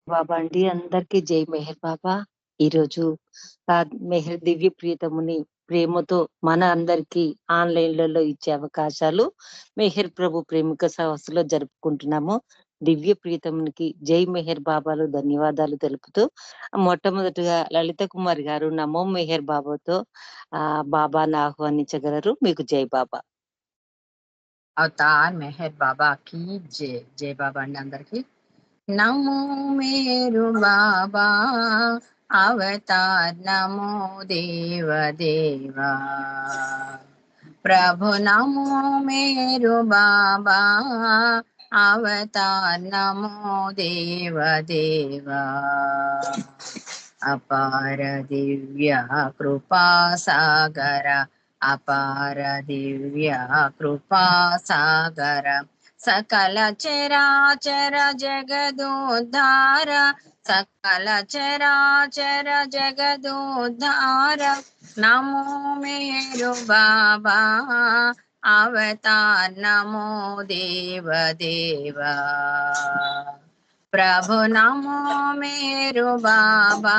బాబా అండి, అందరికీ జై మెహర్ బాబా. ఈరోజు మెహర్ దివ్య ప్రియతముని ప్రేమతో మన అందరికీ ఆన్లైన్లలో ఇచ్చే అవకాశాలు మెహర్ ప్రభు ప్రేమిక సహస్సులో జరుపుకుంటున్నాము. దివ్య ప్రియతమునికి జై మెహర్ బాబాలు ధన్యవాదాలు తెలుపుతూ, మొట్టమొదటిగా లలిత కుమార్ గారు నమో మెహర్ బాబాతో బాబాను ఆహ్వానించగలరు. మీకు జై బాబా. అవతార్ మెహర్ బాబా की जय. जय बाबा అండి అందరికి. నమో మేరు బాబా అవతార్ నమో దేవ దేవా ప్రభు నమో మేరు బాబా అవతార్ నమో దేవ దేవా అపార దివ్య కృపా సాగర అపార దివ్య కృపా సాగర సకల చరాచర జగదోద్ధార సకల చరాచర జగదోద్ధార నమో మేరు బాబా అవతార్ నమో దేవ దేవా ప్రభు నమో మేరు బాబా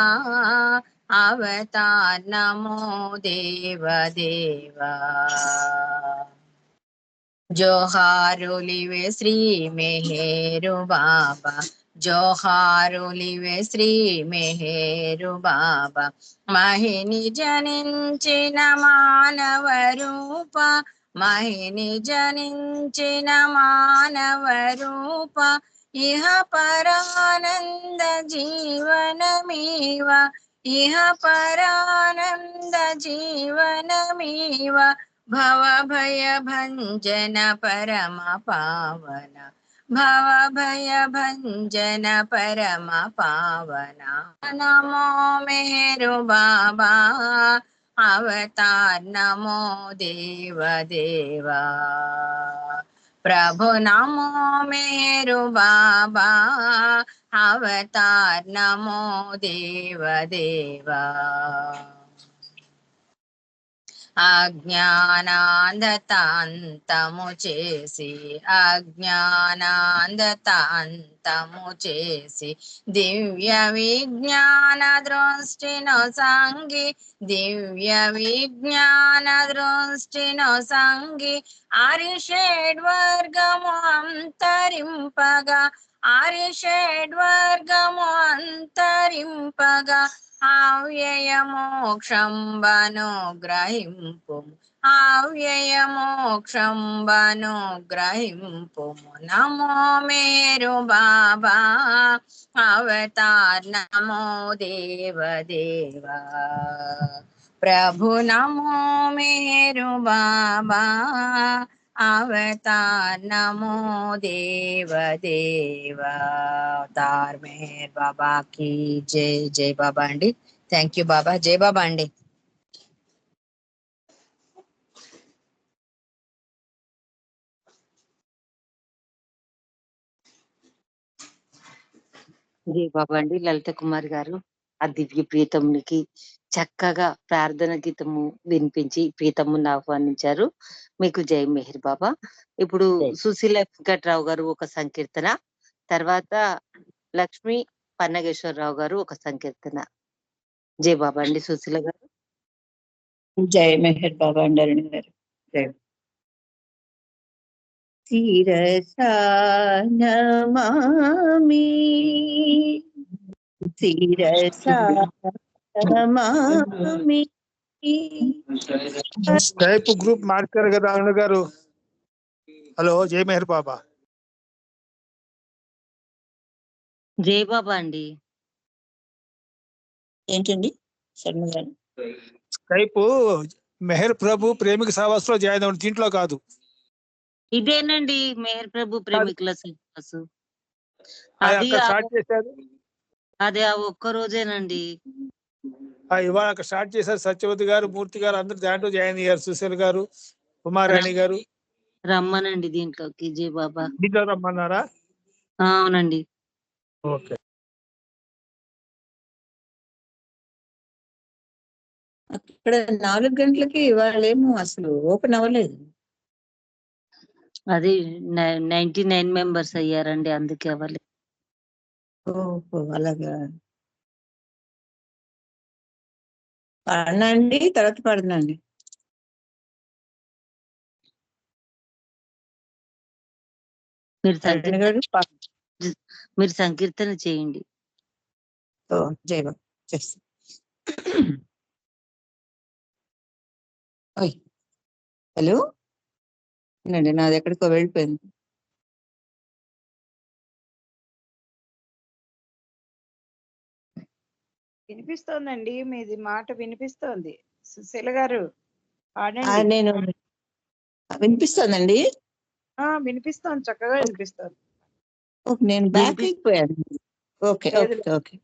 అవతార్ నమో దేవ దేవా జోహారులివే శ్రీ మెహేరు బాబా జోహారులివే శ్రీ మెహేరు బాబా మహిని జనించిన మానవ రూప మహిని జనించిన మానవ రూప ఇహ పరానంద జీవనమీవ ఇహ పరానంద జీవనమీవ భవ భయ భంజన పరమ పావన భవ భయ భంజన పరమ పావన నమో మేరు బాబా అవతార్ నమో దేవ దేవా ప్రభు నమో మేరు బాబా అవతార్ నమో దేవ దేవా అజ్ఞానాంధతాంతము చేసి అజ్ఞానాంధతాంతము చేసి దివ్య విజ్ఞాన దృష్టిను సంగి దివ్య విజ్ఞాన దృష్టిను సంగి ఆరిషడ్వర్గము అంతరింపగా ఆరిషడ్వర్గము అంతరింపగా అవ్యయ మోక్షంబను గ్రహింపు అవ్యయ మోక్షంబను గ్రహింపు నమో మేరు బాబా అవతార్ నమో దేవ దేవా ప్రభు నమో మేరు బాబా అవతార్ నమో దేవ దేవా అవతార్ మెహర్ బాబా की जय. जय బాబా అండి. థ్యాంక్ యూ బాబా. జై బాబా అండి. జై బాబా అండి. లలిత కుమార్ గారు ఆ దివ్య ప్రీతమునికి చక్కగా ప్రార్థన గీతము వినిపించి ప్రీతముని ఆహ్వానించారు. మీకు జై మెహర్ బాబా. ఇప్పుడు సుశీల వెంకట్రావు గారు ఒక సంకీర్తన, తర్వాత లక్ష్మి పన్నగేశ్వరరావు గారు ఒక సంకీర్తన. జై బాబా అండి. సుశీల గారు. జై మెహర్ బాబా అండి. అరుణ్ గారు జై. శిరసా నమామి శిరసా నమామి. స్కైప్ గ్రూప్ మార్చారు కదా అరుణ్ గారు. హలో, జై మెహర్ బాబా. జై బాబా అండి. ఏంటండి శర్మ గారు? స్కైప్ మెహర్ ప్రభు ప్రేమిక సహవాసంలో జాయిన్ అవ్వండి, దీంట్లో కాదు. ఇదేనండి మెహర్ ప్రభు ప్రేమికుల సహవాసు. అది స్టార్ట్ చేశారు. అదే ఆ ఒక్క రోజేనండి. ఇవాళ అక్కడ స్టార్ట్ చేశారు. సత్యవతి గారు, మూర్తి గారు అందరూ దాంట్లో జాయిన్ అయ్యారు. సుశీల్ గారు, కుమారాణి గారు రమ్మనండి దీంట్లోకి. జై బాబా. దీంట్లో రమ్మన్నారా? అవునండి. ఓకే. అక్కడ 4 గంటలకి ఇవాళేమో అసలు ఓపెన్ అవ్వలేదు. అది 99 మెంబర్స్ అయ్యారండి, అందుకే అవ్వలేదు. ఓహో, అలాగా. పాడనండి, తర్వాత పాడనండి. మీరు అరుణ్ గారు మీరు సంకీర్తన చేయండి. జై బాబా చేస్తా. ఓయ్ హలో అండి, నాది ఎక్కడికో వెళ్ళిపోయింది. వినిపిస్తోందండి, మీది మాట వినిపిస్తోంది. సుశీల గారు పాడండి. నేను వినిపిస్తోందండి. వినిపిస్తోంది, చక్కగా వినిపిస్తోంది. ఓకే, నేను బ్యాక్ అయిపోయాను. ఓకే లేదు, ఓకే ఓకే.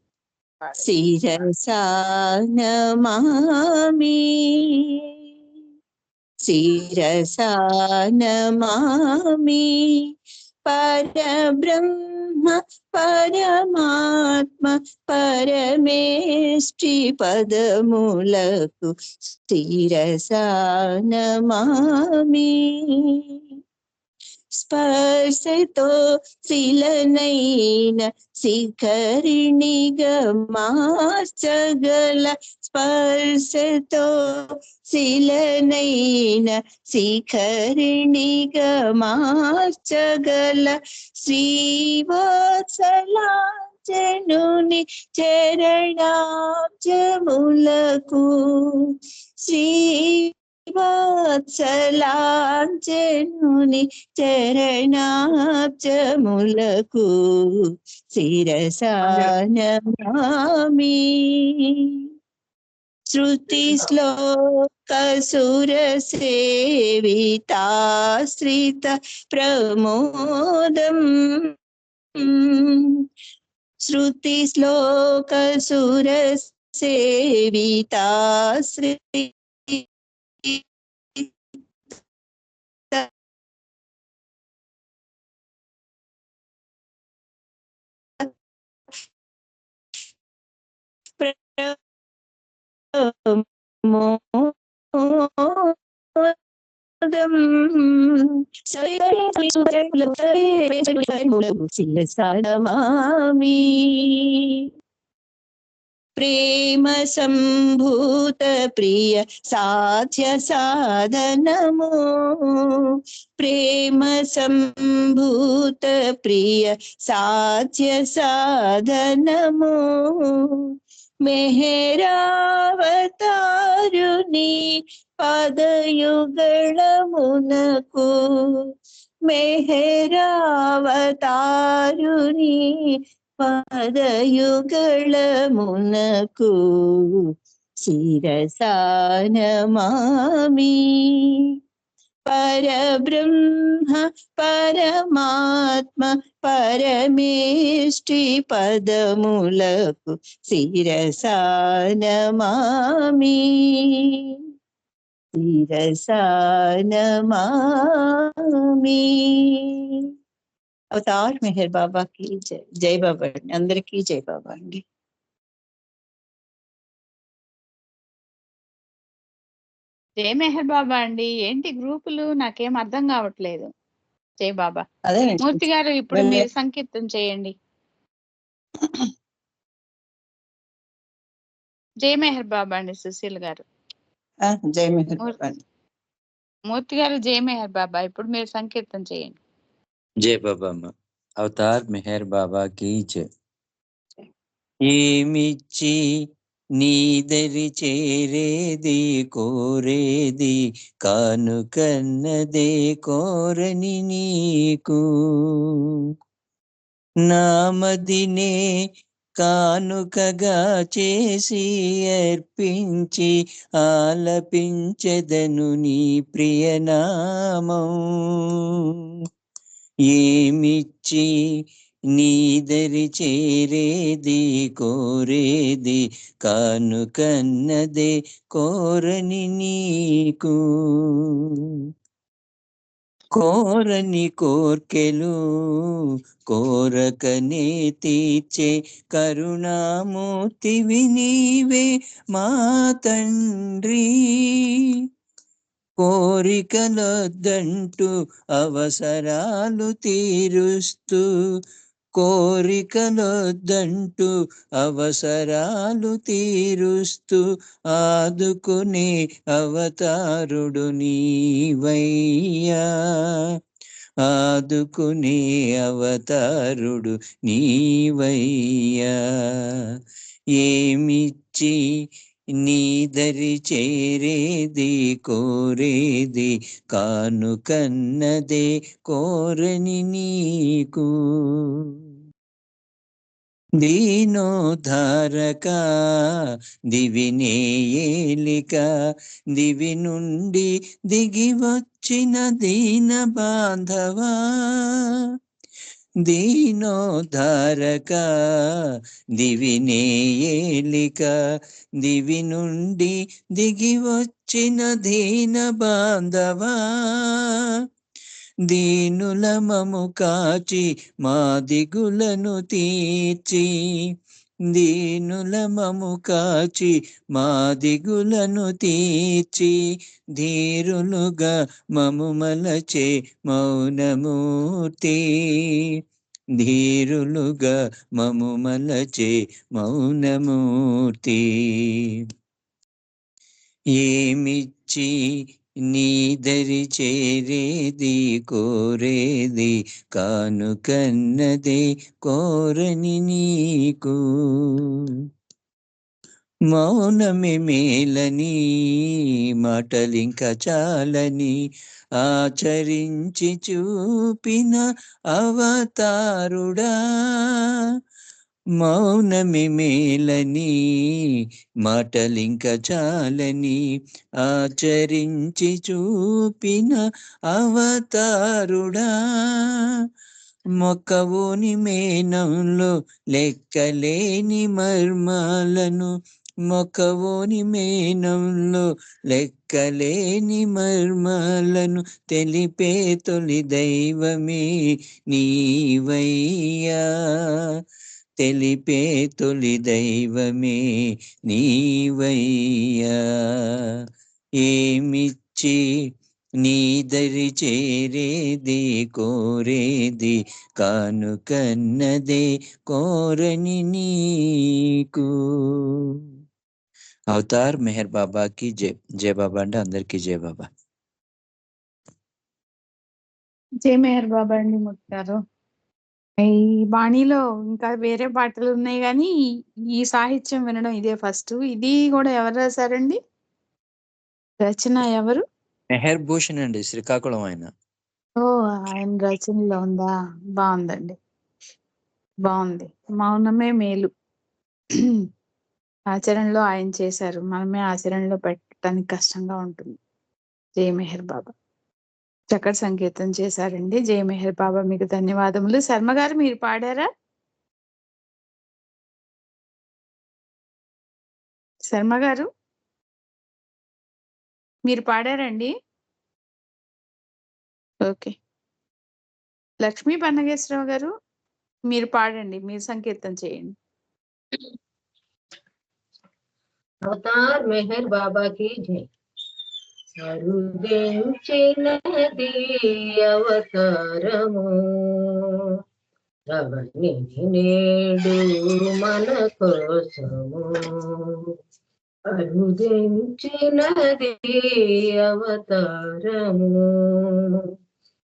పాడండి. శిరసా నమామి, శిరసా నమామి పరబ్రహ్మ పరమాత్మ పరమేష్టి పదములకు శిరసా నమామి. స్పర్శతో శిలనైన శిఖరిణిగా మార్చగల, స్పర్శతో శిలనైన శిఖరిణిగా మార్చగల శ్రీవత్సలాంజనుని చరణాబ్జములకు, శ్రీవత్సలాంజనుని చరణాబ్జములకు శిరసా నమామి. శృతి శ్లోక సుర సేవితాశ్రిత ప్రమోదం, శృతి శ్లోక సుర సేవితాశ్రిత నమామి. ప్రేమ సంభూత ప్రియ సాధ్య సాధనము, ప్రేమ సంభూత ప్రియ సాధ్య సాధనము, మెహరావతారుని పదయుగళమునకు, మెహరావతారుని పదయుగళమునకు శిరసా నమామి. పరబ్రహ్మ పరమాత్మ పరమేష్టి పదములకు శిరసా నమామి, శిరసా నమామి. అవతార్ మెహర్ బాబా కి జై. జై బాబా అండి, అందరికీ జై బాబా అండి. జై మెహర్ బాబా అండి. ఏంటి గ్రూపులు, నాకేం అర్థం కావట్లేదు. జై బాబా. అదే మూర్తి గారు ఇప్పుడు మీరు సంకీర్తన చేయండి. జై మెహర్ బాబా అండి సుశీల్ గారు. జై మెహర్ బాబా అండి. మూర్తి గారు జై మెహర్ బాబా, ఇప్పుడు మీరు సంకీర్తన చేయండి. జై బాబా అమ్మ. అవతార్ మెహర్ బాబా కీ జై. ఏమిచ్చి నీదరి చేరేది కోరేది కానుకన్నదే కోరని నీకు, నామదినే కానుకగా చేసి అర్పించి ఆలపించెదను నీ ప్రియనామం. ఏమిచ్చి నీదరి చేరేది కోరేది కానుకన్నదే కోరని నీకు, కోరని కోర్కెలు కోరకనే తీర్చే కరుణామూర్తివి నీవే మా తండ్రి. కోరికలొద్దంటూ అవసరాలు తీరుస్తూ కోరికలొద్దంటూ అవసరాలు తీరుస్తూ ఆదుకునే అవతారుడు నీవయ్యా. ఆదుకునే అవతారుడు నీవయ్యా. ఏమిచ్చి నీ దరి చేరేది కోరేది కానుకన్నదే కోరని నీకు. దీనోద్ధారక దివినే ఏలిక దివి నుండి దిగి వచ్చిన దీన బాంధవా. దీనోద్ధారక దివినే ఏలిక దివి నుండి దిగి వచ్చిన దీన బాంధవా. దీనుల మము కాచి మా దిగులను తీర్చి దీనుల మము కాచి మా దిగులను తీర్చి ధీరులుగా మము మలచే మౌనమూర్తి. ధీరులుగా మము మలచే మౌనమూర్తి. ఏమిచ్చి నీ దరి చేరేది కోరేది కానుకన్నదే కోరని నీకు. మౌనమే మేలని మాటలింక చాలని ఆచరించి చూపిన అవతారుడా. మౌనమే మేలని మాటలింక చాలని ఆచరించి చూపిన అవతారుడా. మొక్కవోని మేనంలో లెక్కలేని మర్మాలను మొక్కవోని మేనంలో లెక్కలేని మర్మాలను తెలిపే తొలి దైవమే నీవయ్యా. తెలిపే తొలి దైవమే నీవయ్యా. ఏమిచ్చి నీ దరి చేరేది కోరేది కానుకన్నదే కోరని నీకు. అవతార్ మెహర్ బాబాకి జై. జై బాబా అంటే అందరికీ జై బాబా. జై మెహర్ బాబా అండి ముట్టారు. ఈ బాణీలో ఇంకా వేరే పాటలు ఉన్నాయి కానీ ఈ సాహిత్యం వినడం ఇదే ఫస్ట్. ఇది కూడా ఎవరు రాశారండి? రచన ఎవరు? మెహర్ భూషణ్ అండి, శ్రీకాకుళం ఆయన. ఓ, ఆయన రచనలో ఉందా? బాగుందండి, బాగుంది. మౌనమే మేలు ఆచరణలో ఆయన చేశారు, మనమే ఆచరణలో పెట్టడానికి కష్టంగా ఉంటుంది. జై మెహర్ బాబా. చక్కటి సంకీర్తన చేశారండి. జై మెహర్ బాబా, మీకు ధన్యవాదములు. శర్మ గారు మీరు పాడారా? శర్మ గారు మీరు పాడారండి? ఓకే. లక్ష్మీ పన్నగేశ్వరరావు గారు మీరు పాడండి, మీరు సంకీర్తన చేయండి. అవతార్ మెహర్ బాబా की जय. అరుదించినది అవతారము అవని నేడు మన కోసము. అరుదించినది అవతారము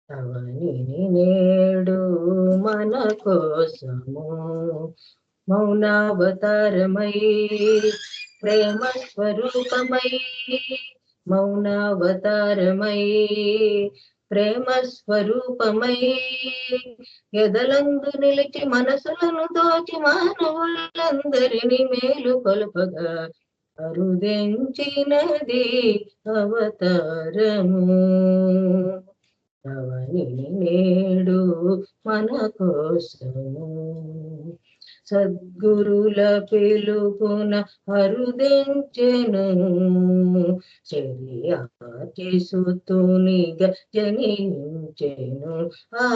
అవని నేడు మన కోసము. మౌనావతారమై ప్రేమ స్వరూపమై మౌనావతారమై ప్రేమ స్వరూపమై ఎదలందు నిలిచి మనసులను దోచి మానవులందరినీ మేలు కొలుపగా అరుదించినది అవతారము అవని నేడు మన కోసము. సద్గురుల పిలుపున హరుదించెను శరీరాతి సుతునిగా జనించెను ఆ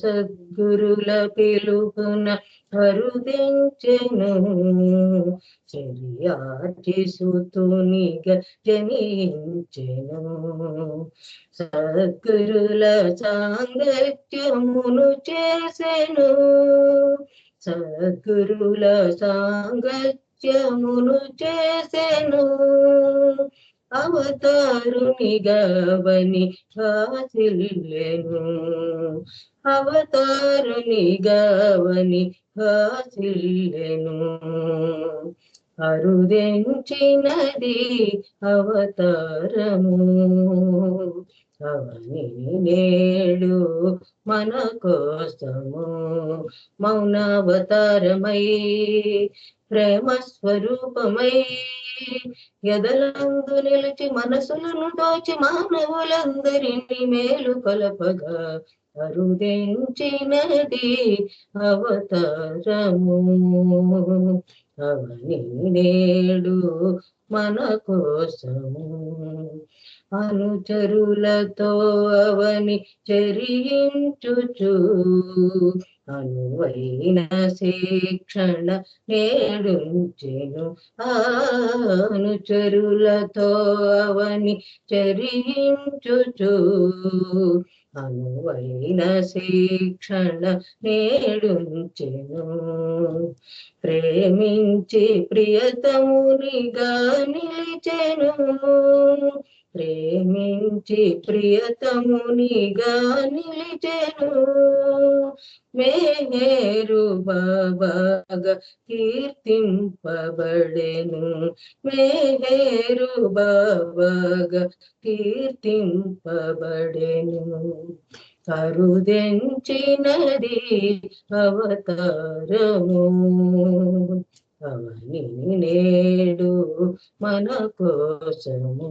సద్గురుల పిలుపున హరుదించెను శరీరాతి సుతునిగా జనించెను సద్గురుల సాంగత్యమును చేసెను సద్గురుల సాంగత్యమును చేసెను అవతారునిగావని హాసిల్లెను అవతారునిగావని హాసిల్లెను అరుదెంచినది అవతారము అవని నేడు మన కోసము మౌనావతారమై ప్రేమ స్వరూపమై ఎదలందు నిలిచి మనసులను దోచి మానవులందరినీ మేలు కొలపగా అరుదెంచినది అవతారము అవని నేడు మన కోసము అనుచరులతో అవని చరించుచు అనువైన శిక్షణ నేడుంచెను అనుచరులతో అవని చరించుచు అనువైన శిక్షణ నేడుంచెను ప్రేమించి ప్రియతమునిగా నిలిచెను ప్రేమించి ప్రియతమునిగా నిలిచెను మేహేరు బాబాగా కీర్తింపబడెను మేహేరు బాబాగా కీర్తింపబడెను అరుదెంచినది అవతారము అవని నేడు మన కోసము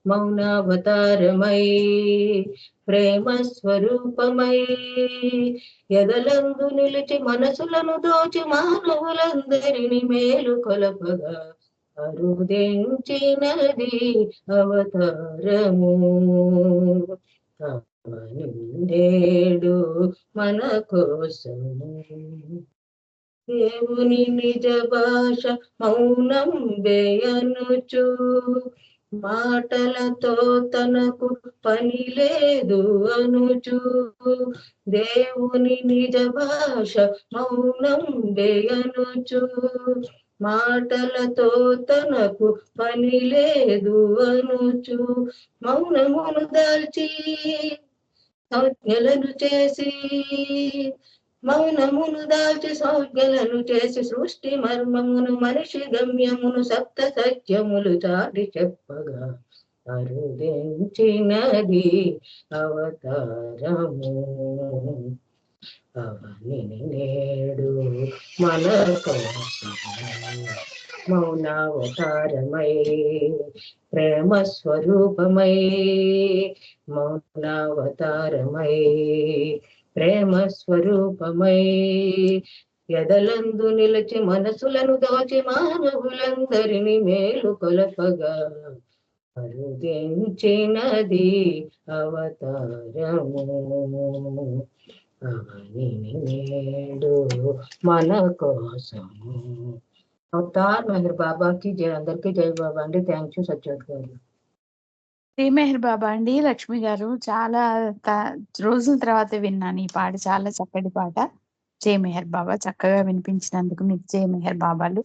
మౌనావతారమై ప్రేమ స్వరూపమై ఎదలందు నిలిచి మనసులను దోచి మానవులందరినీ మేలు కొలపగా అరుదెంచినది అవతారము అవని నేడు మన కోసము దేవుని నిజ భాష మౌనం బేయనుచు మాటలతో తనకు పని లేదు అనుచు దేవుని నిజ భాష మౌనం బేయనుచు మాటలతో తనకు పని లేదు అనుచు మౌనమును దాల్చి సంజ్ఞలను చేసి మౌనమును దాల్చి సంజ్ఞలను చేసి సృష్టి మర్మమును మనిషి గమ్యమును సప్త సత్యములు చాటి చెప్పగా అరుదెంచినది అవతారము అవని నేడు మన కోసము మౌనావతారమై ప్రేమ స్వరూపమై మౌనావతారమై ప్రేమ స్వరూపమై ఎదలందు నిలిచి మనసులను దోచి మానవులందరినీ మేలు కొలపగా అరుదెంచినది అవతారము అవని నేడు మన కోసము అవతార్ మెహర్ బాబాకి జై అందరికీ జై బాబా అండి థ్యాంక్ యూ సత్యోత్ గారు జై మెహర్ బాబా అండి లక్ష్మి గారు చాలా రోజుల తర్వాత విన్నాను ఈ పాట చాలా చక్కటి పాట జై మెహర్ బాబా చక్కగా వినిపించినందుకు మీకు జై మెహర్ బాబాలు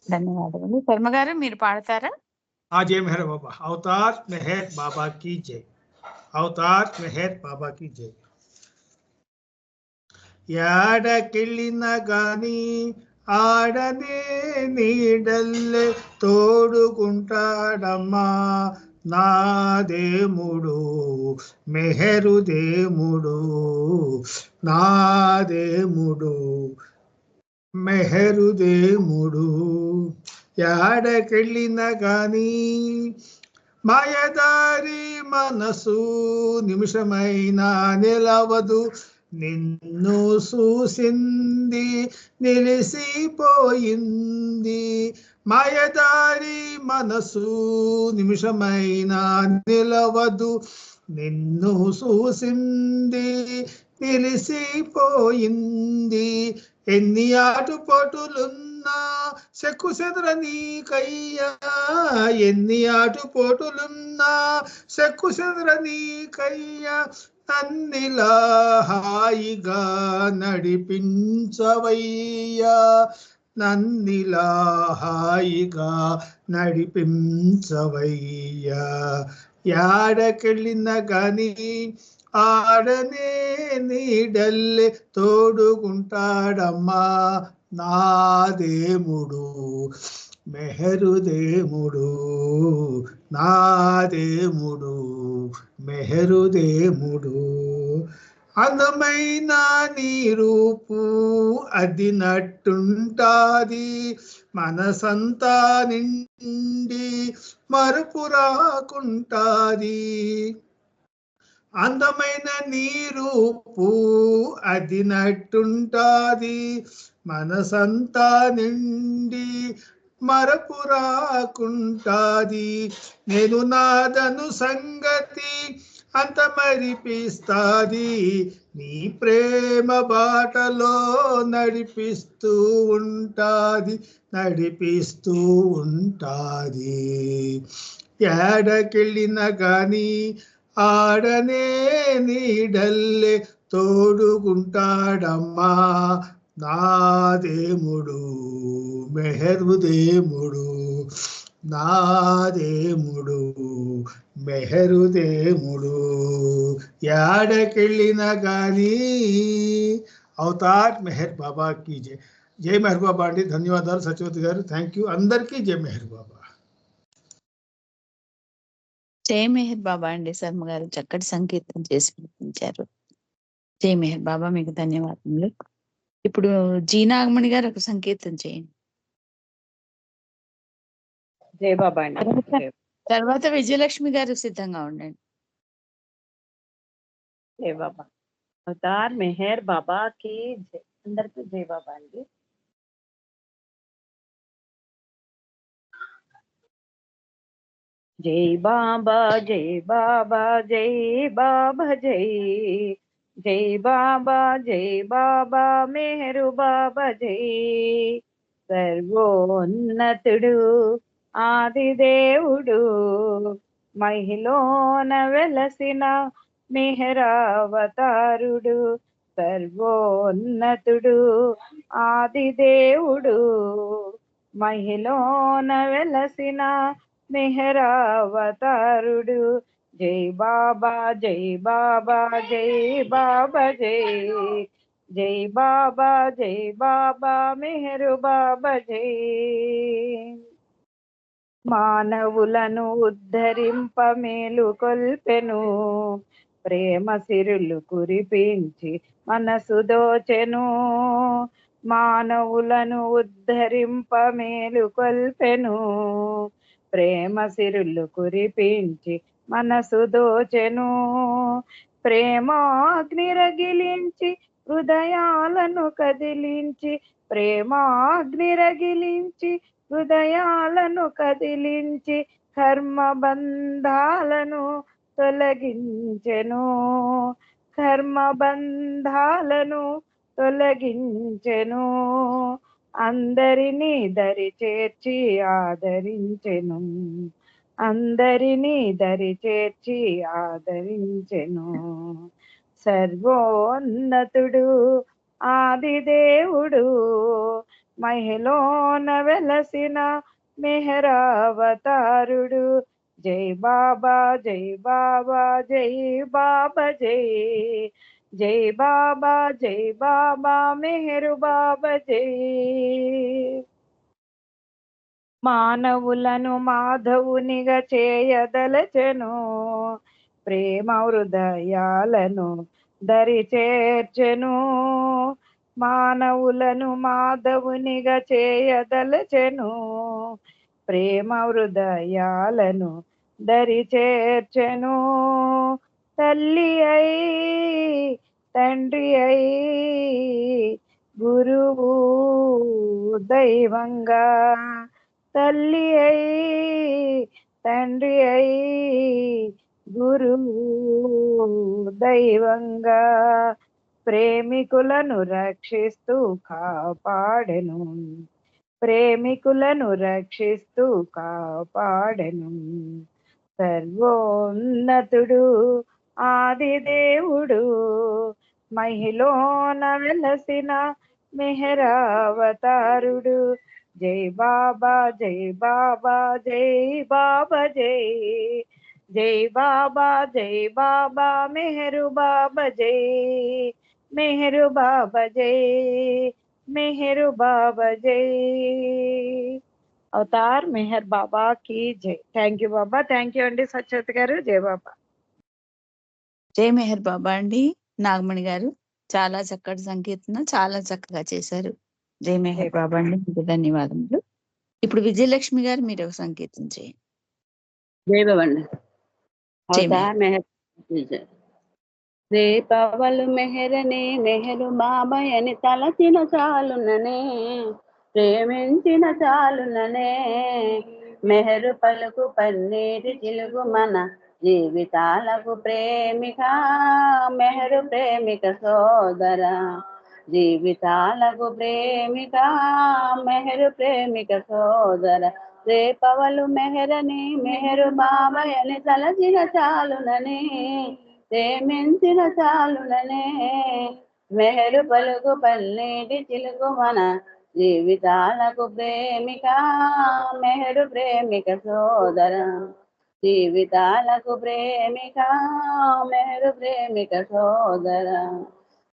ధన్యవాదాలు శర్మ గారు మీరు పాడతారా जय मेहर बाबा अवतार मेहर बाबा की जय अवतार मेहर बाबा की जय యాడకెళ్ళిన గాని ఆడనే నీడల్లే తోడుకుంటాడమ్మా నా దేముడు మెహరు దేముడు నా దేముడు మెహరు దేముడు యాడకెళ్ళిన గాని మాయదారి మనసు నిమిషమైనా నిలవదు నిన్ను చూసింది నిలిసిపోయింది మాయదారి మనసు నిమిషమైనా నిలవదు. నిన్ను చూసింది నిలిసిపోయింది ఎన్ని ఆటుపోటులున్నా చెక్కు చెదరనీకయ్యా, ఎన్ని ఆటుపోటులున్నా చెక్కు చెదరనీకయ్యా, నన్నిలా హాయిగా నడిపించవయ్యా, నన్నిలా హాయిగా నడిపించవయ్యా. యాడకెళ్ళిన గాని ఆడనే నీడల్లే తోడుకుంటాడమ్మా నా దేవుడు, మెహరు దేవుడు, నా దేవుడు, మెహరు దేవుడు. అందమైన నీ రూపు అది నట్టుంటాది, మనసంతా నిండి మరుపు రాకుంటాది. అందమైన నీ రూపు అది నట్టుంటాది, మనసంతా నిండి మరపు రాకుంటాది. నేను నాదను సంగతి అంత మరిపిస్తాది, నీ ప్రేమ బాటలో నడిపిస్తూ ఉంటాది, నడిపిస్తూ ఉంటాది. ఏడకెళ్ళిన గాని ఆడనే నీడల్లే తోడుకుంటాడమ్మా నా దేవుడు, మెహరు దేవుడు, నా దేవుడు, మెహరు దేవుడు. యాడకెళ్ళిన గాని అవతార్ మెహర్ బాబా की जय. జై మెహర్ బాబా అండి. ధన్యవాదాలు సత్యవతి గారు, థ్యాంక్ యూ. అందరికీ జై మెహర్ బాబా. జై మెహర్ బాబా అండి. శర్మ గారు చక్కటి సంకీర్తన చేసి వినిపించారు. జై మెహర్ బాబా, మీకు ధన్యవాదములు. ఇప్పుడు జీ నాగమణి గారు ఒక సంకీర్తన చేయండి. జై బాబా అండి. తర్వాత విజయలక్ష్మి గారు సిద్ధంగా ఉండండి. జై బాబా. అవతార్ మెహర్ బాబా కి జై. అందరికీ జై బాబా అండి. జై బాబా, జై బాబా, జై బాబా, జై జై బాబా, జై బాబా, మెహరు బాబా, జై సర్వోన్నతుడు ఆదిదేవుడు, మహిలోన వెలసిన మెహరావతారుడు, సర్వోన్నతుడు ఆదిదేవుడు, మహిలోన వెలసిన మెహరావతారుడు. జై బాబా, జై బాబా, జై బాబా, జై జై బాబా, జై బాబా, మెహరు బాబా, జై మానవులను ఉద్ధరింప మేలు కొల్పెను, ప్రేమ సిరులు కురిపించి మనసు దోచెను, మానవులను ఉద్ధరింప మేలు కొల్పెను, ప్రేమ సిరులు కురిపించి మనసు దోచెను, ప్రేమాగ్ని రగిలించి హృదయాలను కదిలించి, ప్రేమాగ్ని రగిలించి హృదయాలను కదిలించి, కర్మ బంధాలను తొలగించెను, కర్మ బంధాలను తొలగించెను, అందరినీ దరి చేర్చి ఆదరించెను, అందరినీ దరి చేర్చి ఆదరించెను. సర్వోన్నతుడు ఆదిదేవుడు, మహిలోన వెలసిన మెహరావతారుడు. జై బాబా, జై బాబా, జై బాబా, జై జై బాబా, జై బాబా, మెహరు బాబా, జై మానవులను మాధవునిగా చేయదలచెను, ప్రేమ హృదయాలను దరి చేర్చెను, మానవులను మాధవునిగా చేయదలచెను, ప్రేమ హృదయాలను దరి చేర్చెను, తల్లి అయి తండ్రి అయి గురువు దైవంగా, తల్లి అయి తండ్రి అయి గురువు దైవంగా, ప్రేమికులను రక్షిస్తూ కాపాడెను, ప్రేమికులను రక్షిస్తూ కాపాడెను. సర్వోన్నతుడు ఆది దేవుడు, మహిలోన వెలసిన మెహరావతారుడు. జై బాబా జై బాబా జై బాబా జై, జై బాబా జై బాబా మెహరు బాబా జై, మెహరు బాబా జై, మెహరు బాబా జై. అవతార్ మెహర్ బాబా కి జై. Thank you Baba. Thank you అండి సత్యవతి గారు. జై బాబా. జై మెహర్ బాబా అండి. నాగమణి గారు చాలా చక్కటి సంకీర్తన, చాలా చక్కగా చేశారు. జై మెహర్ బాబా అండి, మీకు ధన్యవాదములు. ఇప్పుడు విజయలక్ష్మి గారు మీరు ఒక సంకీర్తన చేయండి. జై బాబా అండి. జై అవతార్ మెహర్ రేపవలు మెహరని మెహరు బాబాయ్ అని తలచిన చాలుననే, ప్రేమించిన చాలుననే, మెహరు పలుకు పన్నీటి చిలుగు మన జీవితాలకు ప్రేమిక, మెహరు ప్రేమిక సోదర, జీవితాలకు ప్రేమిక, మెహరు ప్రేమిక సోదర. రేపవలు మెహరని మెహరు బాబాయ్ అని తలచిన చాలుననే, ప్రేమించిన చాలుననే, మెహరు పలుకు పన్నీటి చిలుకు మన జీవితాలకు ప్రేమిక, మెహరు ప్రేమిక సోదర, జీవితాలకు ప్రేమిక, మెహరు ప్రేమిక సోదర.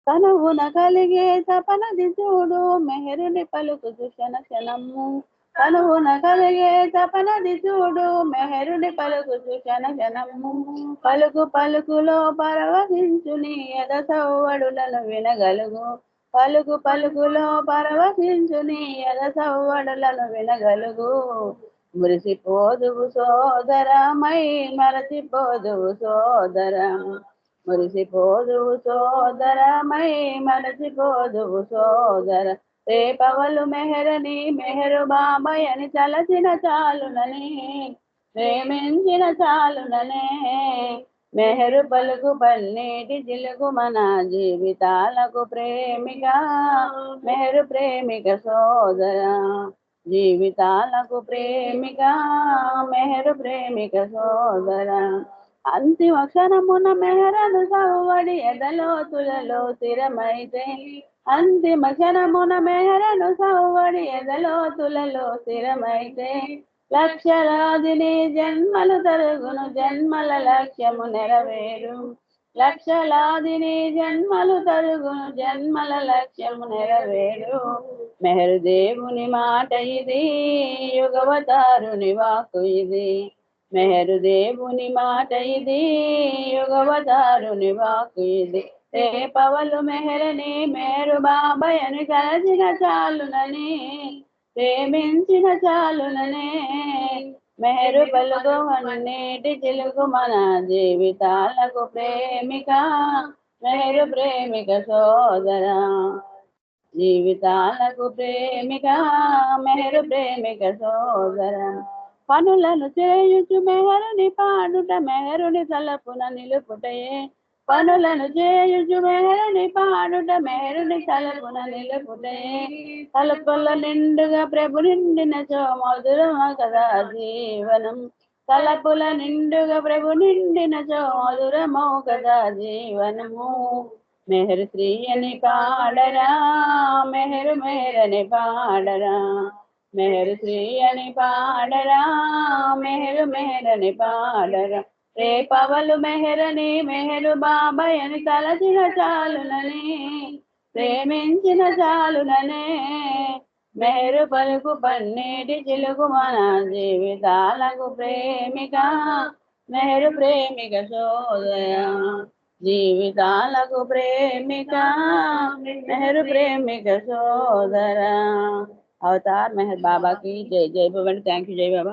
కనువున కలిగే తపనది చూడు మెహరుని పలుకు క్షణ క్షణము, కనువున కలిగే తపనది చూడు మెహరుని పలుకు క్షణ క్షణము, పలుకు పలుకులో పరవశించు నీ ఎద సవ్వడులను వినగలుగు, పలుకు పలుకులో పరవశించు నీ ఎద సవ్వడులను వినగలుగు. మురిసిపోదువు సోదరమై మరచిపోదువు సోదర, మురిసిపోదువు సోదరమై మరచిపోదువు సోదర. రేపవలు మెహరని మెహరు బాబాయ్ అని తలచిన చాలునని, ప్రేమించిన చాలుననే, మెహరు పలుకు పన్నీటి జిలుగు మన జీవితాలకు ప్రేమిక, మెహరు ప్రేమిక సోదర, జీవితాలకు ప్రేమిక, మెహరు ప్రేమిక సోదర. అంతిమ క్షణమున మెహరను సవ్వడి ఎదలోతులలో స్థిరమైతే, అంతిమ క్షణమున మెహరను సవ్వడి ఎదలోతులలో స్థిరమైతే, లక్షలాదిని జన్మలు తరుగును జన్మల లక్ష్యము నెరవేరు, లక్షలాదిని జన్మలు తరుగును జన్మల లక్ష్యము నెరవేరు. మెహరు దేవుని మాట ఇది, యుగవతారుని వాక్కు ఇది, మెహరు దేవుని మాట ఇది, యుగవతారుని వాక్కు ఇది. రేపవలు మెహరని మెహరు బాబాయ్ అని తలచిన చాలునని, ప్రేమించిన చాలుననే, మెహరు పలుకు అన్నిటి చిలుకు మన జీవితాలకు ప్రేమిక, మెహరు ప్రేమిక సోదర, జీవితాలకు ప్రేమిక, మెహరు ప్రేమిక సోదర. పనులను చేయుచు మెహరుని పాడుట మెహరుని తలపున నిలుపుటయే, పనులను చేయుచు మెహరుని పాడుట మెహరుని తలపున నిలుపుటయే, తలుపుల నిండుగా ప్రభు నిండిన చో మధురమ కదా జీవనం, తలపుల నిండుగా ప్రభు నిండిన చో మధురమో కదా జీవనము. మెహరు శ్రీ అని పాడరా, మెహరు మెహరని పాడరా, మెహరు శ్రీ అని పాడరా, మెహరు మెహరని పాడరా. రేపవలు మెహరని మెహరు బాబాయ్ అని తలచిన చాలునని, ప్రేమించిన చాలుననే, మెహరు పలుకు పన్నీటి చిలుకు మన జీవితాలకు ప్రేమిక, మెహరు ప్రేమిక సోదర, జీవితాలకు ప్రేమిక, మెహరు ప్రేమిక సోదర. అవతార్ మెహర్ బాబా కి జై. జై బాబా. Thank you. జై బాబా.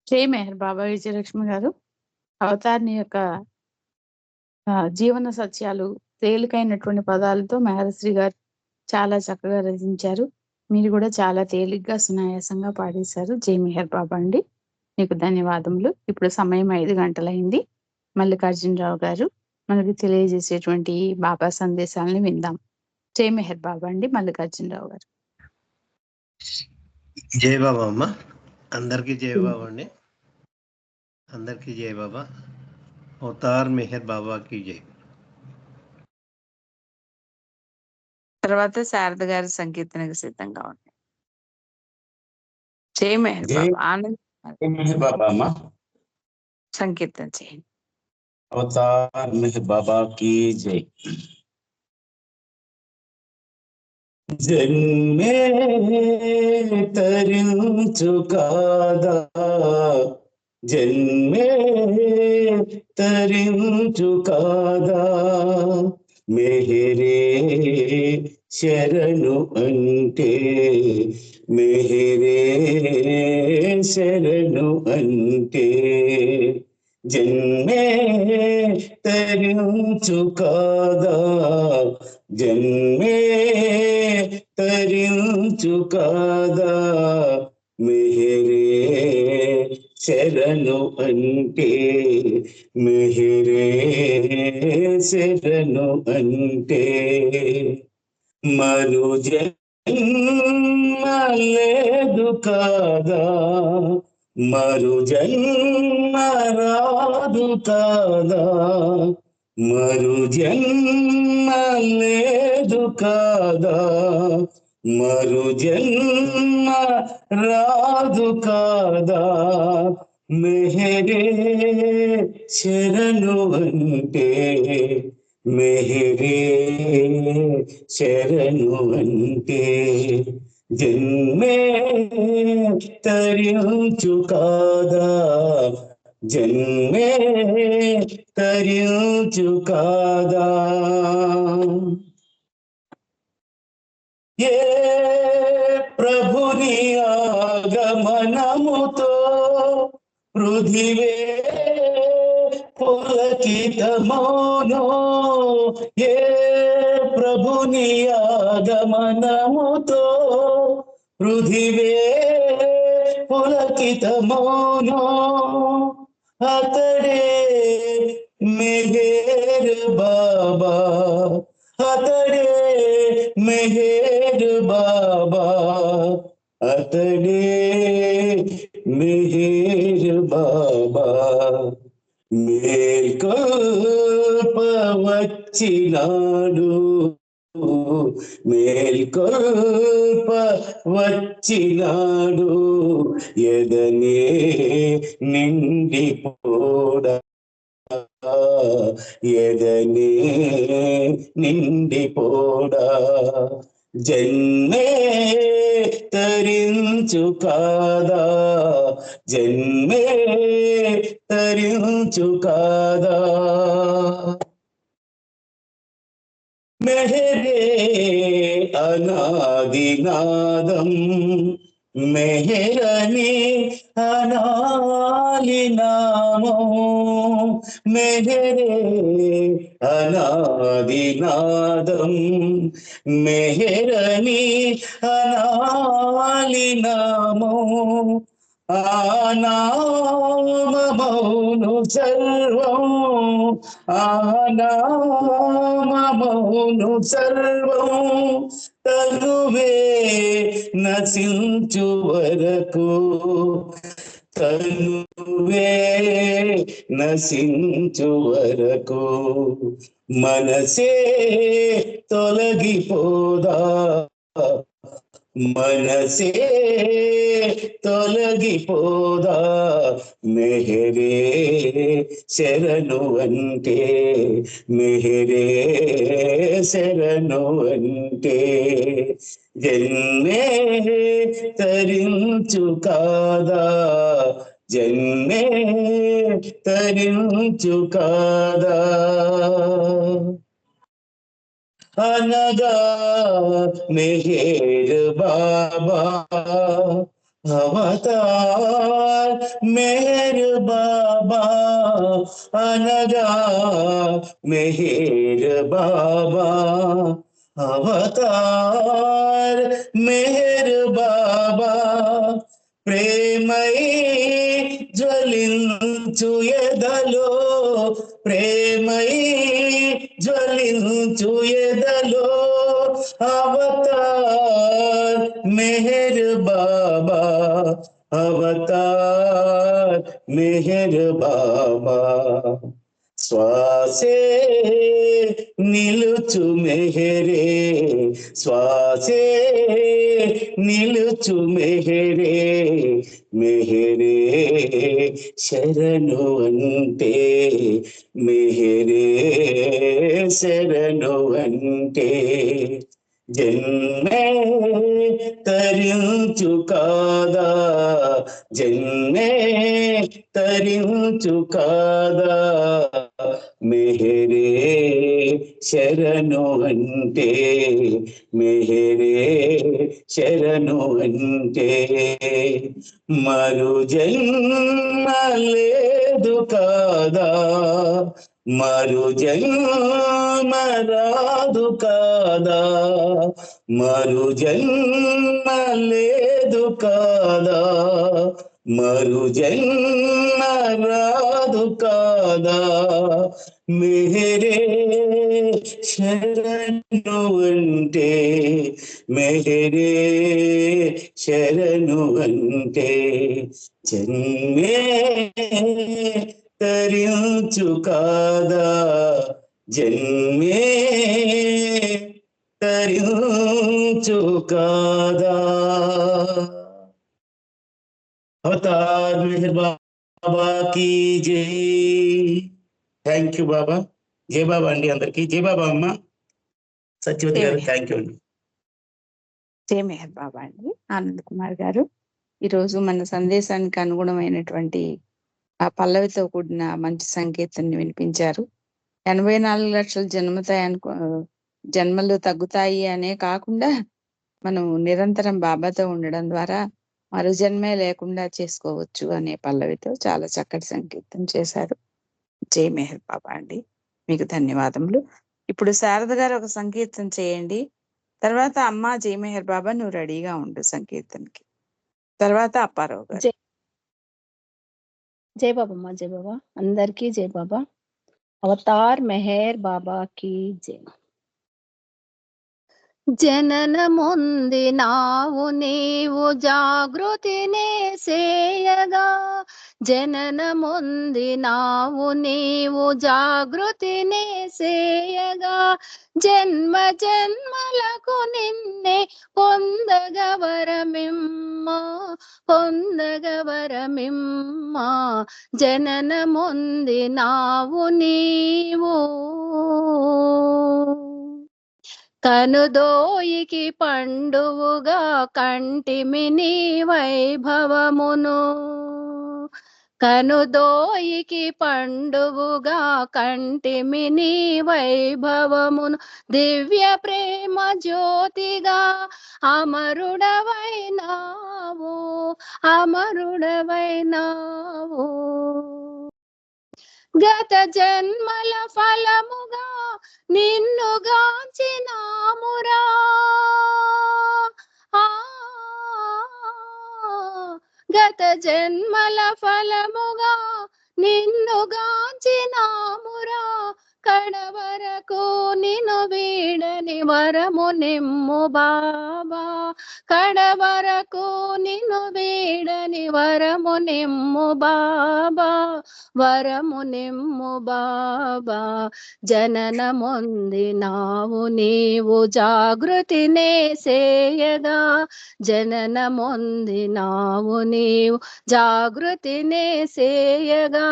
జై మెహర్ బాబా. విజయలక్ష్మి గారు అవతార్ని యొక్క జీవన సత్యాలు తేలికైనటువంటి పదాలతో మెహర్శ్రీ గారు చాలా చక్కగా రచించారు. మీరు కూడా చాలా తేలిగ్గా సునాయాసంగా పాడేశారు. జై మెహర్ బాబా అండి, మీకు ధన్యవాదములు. ఇప్పుడు సమయం 5 గంటలైంది. మల్లికార్జునరావు గారు మనకి తెలియజేసేటువంటి బాబా సందేశాలను విందాం. జై మెహర్ బాబా అండి. మల్లికార్జునరావు గారు. జై బాబా అమ్మ, అందరికీ జై బాబా అండి. అందరికీ జై బాబా. అవతార్ మెహర్ బాబాకి జై. తర్వాత శారద గారి సంకీర్తనకు సిద్ధంగా ఉంది. జై మెహర్ బాబా. ఆనంద్ మెహర్ బాబా అమ్మ, సంకీర్తన చేయండి. అవతార్ మెహర్ బాబా की जय. జన్మే తరించు కాదా, జన్మే తరించు కాదా, మెహరే శరణు అంటే, మెహరే శరణు అంటే, జన్మే తరించు కాదా, జన్మే తరించు కాదా, మెహరే శరణు అంటే, మెహరే శరణు అంటే, మరు జన్మ లేదు కాదా, మరు జన్మ రాదు కాదా, మరు జన్మ లేదు కాదా, మరు జన్మ రాదు కాదా, మెహరే శరణు అంటే, మెహరే శరణు అంటే, జన్మే తరించు కాదా, జన్మే తరించు కాదా, ఏ ప్రభుని ఆగమనముతో పృథివే పులకితమౌనో, ఏ ప్రభుని ఆగమనముతో పృథివే పులకితమౌనో, అతడే మెహర్ బాబా, అతడే మెహర్ బాబా, అతడే మెహర్ బాబా, మేల్కొల్ప వచ్చినాడు, మేల్కొల్ప వచ్చినాడు, ఎదనే నిండిపోడా, ఎదనే నిండిపోడా, జన్మే తరించు కాదా, జన్మే తరించు కాదా, మెహరే అనాదినాదం, మెహరని అనాలి నామో, మెహరే అనాదినాదం, మెహరని అనాలి నామో, ఆ నామమౌను సర్వం, ఆ నామమౌను సర్వం, తనువే నశించు వరకు, తనువే నశించు వరకు, మనసే తొలగిపోదా, మనసే తొలగిపోదా, మెహరే శరణు అంటే, మెహరే శరణు అంటే, జన్మే తరించు కాదా, జన్మే తరించు కాదా, అనగా మెహర్ బాబా, अवतार मेहर बाबा अनगा मेहर बाबा अवतार मेहर बाबा ప్రేమై జ్వలించు ఎదలో ప్రేమై జ్వలించు ఎదలో అవతార్ మెహర్ బాబా అవతార్ మెహర్ బాబా శ్వాసే నిలుచు మెహరే శ్వాసే నిలుచు మెహరే మెహరే శరణు అంటే మెహరే శరణు అంటే జన్మే తరించు కాదా జన్మే తరించు కాదా మెహరే శరణు అంటే మెహరే శరణు అంటే మరు జన్మ లేదు కాదా మరు జన్మ రాదు కాదా మరు జన్మ లేదు కాదా మరు జన్మ రాదు కాదా మెహరే శరణు అంటే మెహరే శరణు అంటే జన్మే తరించు కాదా జన్మే తరించు కాదా అవతార్ మెహర్ బాబా కీ జై థ్యాంక్ యూ బాబా జై బాబా అండి అందరికి జై బాబా అమ్మ సత్యవతి గారు థ్యాంక్ యూ అండి జై మెహర్ బాబా అండి ఆనంద్ కుమార్ గారు ఈరోజు మన సందేశానికి అనుగుణమైనటువంటి ఆ పల్లవితో కూడిన మంచి సంకేతాన్ని వినిపించారు 84 లక్షల జన్మలు తగ్గుతాయి అనే కాకుండా మనం నిరంతరం బాబాతో ఉండడం ద్వారా మరో జన్మే లేకుండా చేసుకోవచ్చు అనే పల్లవితో చాలా చక్కటి సంకేతం చేశారు జై మెహర్ బాబా అండి మీకు ధన్యవాదములు ఇప్పుడు శారద గారు ఒక సంకీర్తన చేయండి తర్వాత అమ్మ జై మెహర్ బాబా నువ్వు రెడీగా ఉండు సంకీర్తనకి తర్వాత అప్పారావు గారు జై బాబమ్మ జై బాబా అందరికీ జై బాబా అవతార్ మెహర్ బాబా కీ జై జననముందినావు నీవు జాగృతినే సేయగా జననముందినావు నీవు జాగృతినే సేయగా జన్మ జన్మలకు నిన్నే పొందగవరమిమ్మ జననముందినావు నీవు కనుదోయికి పండువుగా కంటిమి నీ వైభవమును కనుదోయికి పండువుగా కంటిమి నీ వైభవమును దివ్య ప్రేమ జ్యోతిగా అమరుడవైనావు గత జన్మల ఫలముగా నిన్ను గాంచినామురా గత జన్మల ఫలముగా నిన్ను గాంచినామురా కడవరకు నిన్ను వీడని వరము నిమ్ము బాబా కడవరకు నిన్ను వీడని వరము నిమ్ము బాబా వరము నిమ్ము బాబా జననమొందినావు నీవు జాగృతినే సేయగా జననమొందినావు నీవు జాగృతినే సేయగా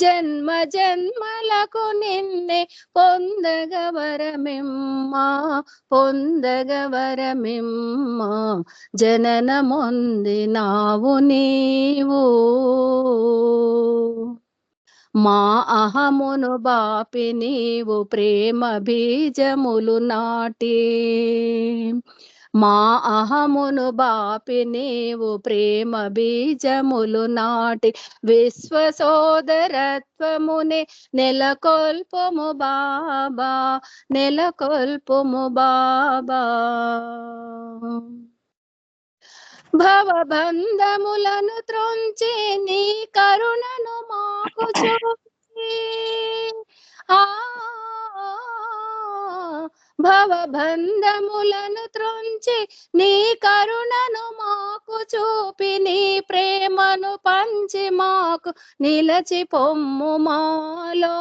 జన్మ జన్మలకు నిన్నే పొందగవరమిమ్మ జననమొందినావు నీవు మా అహమును బాపి నీవు ప్రేమ బీజములు నాటి మా అహమును బాపి నీవు ప్రేమ బీజములు నాటి విశ్వసోదరత్వమునే నెలకొల్పుము బాబా, నెలకొల్పుము బాబా. భవబంధములను త్రొంచి నీ కరుణను మాకు చూచి, భవబంధములను త్రొంచి నీ కరుణను మాకు చూపి నీ ప్రేమను పంచి మాకు నిలచి పొమ్ము మాలో,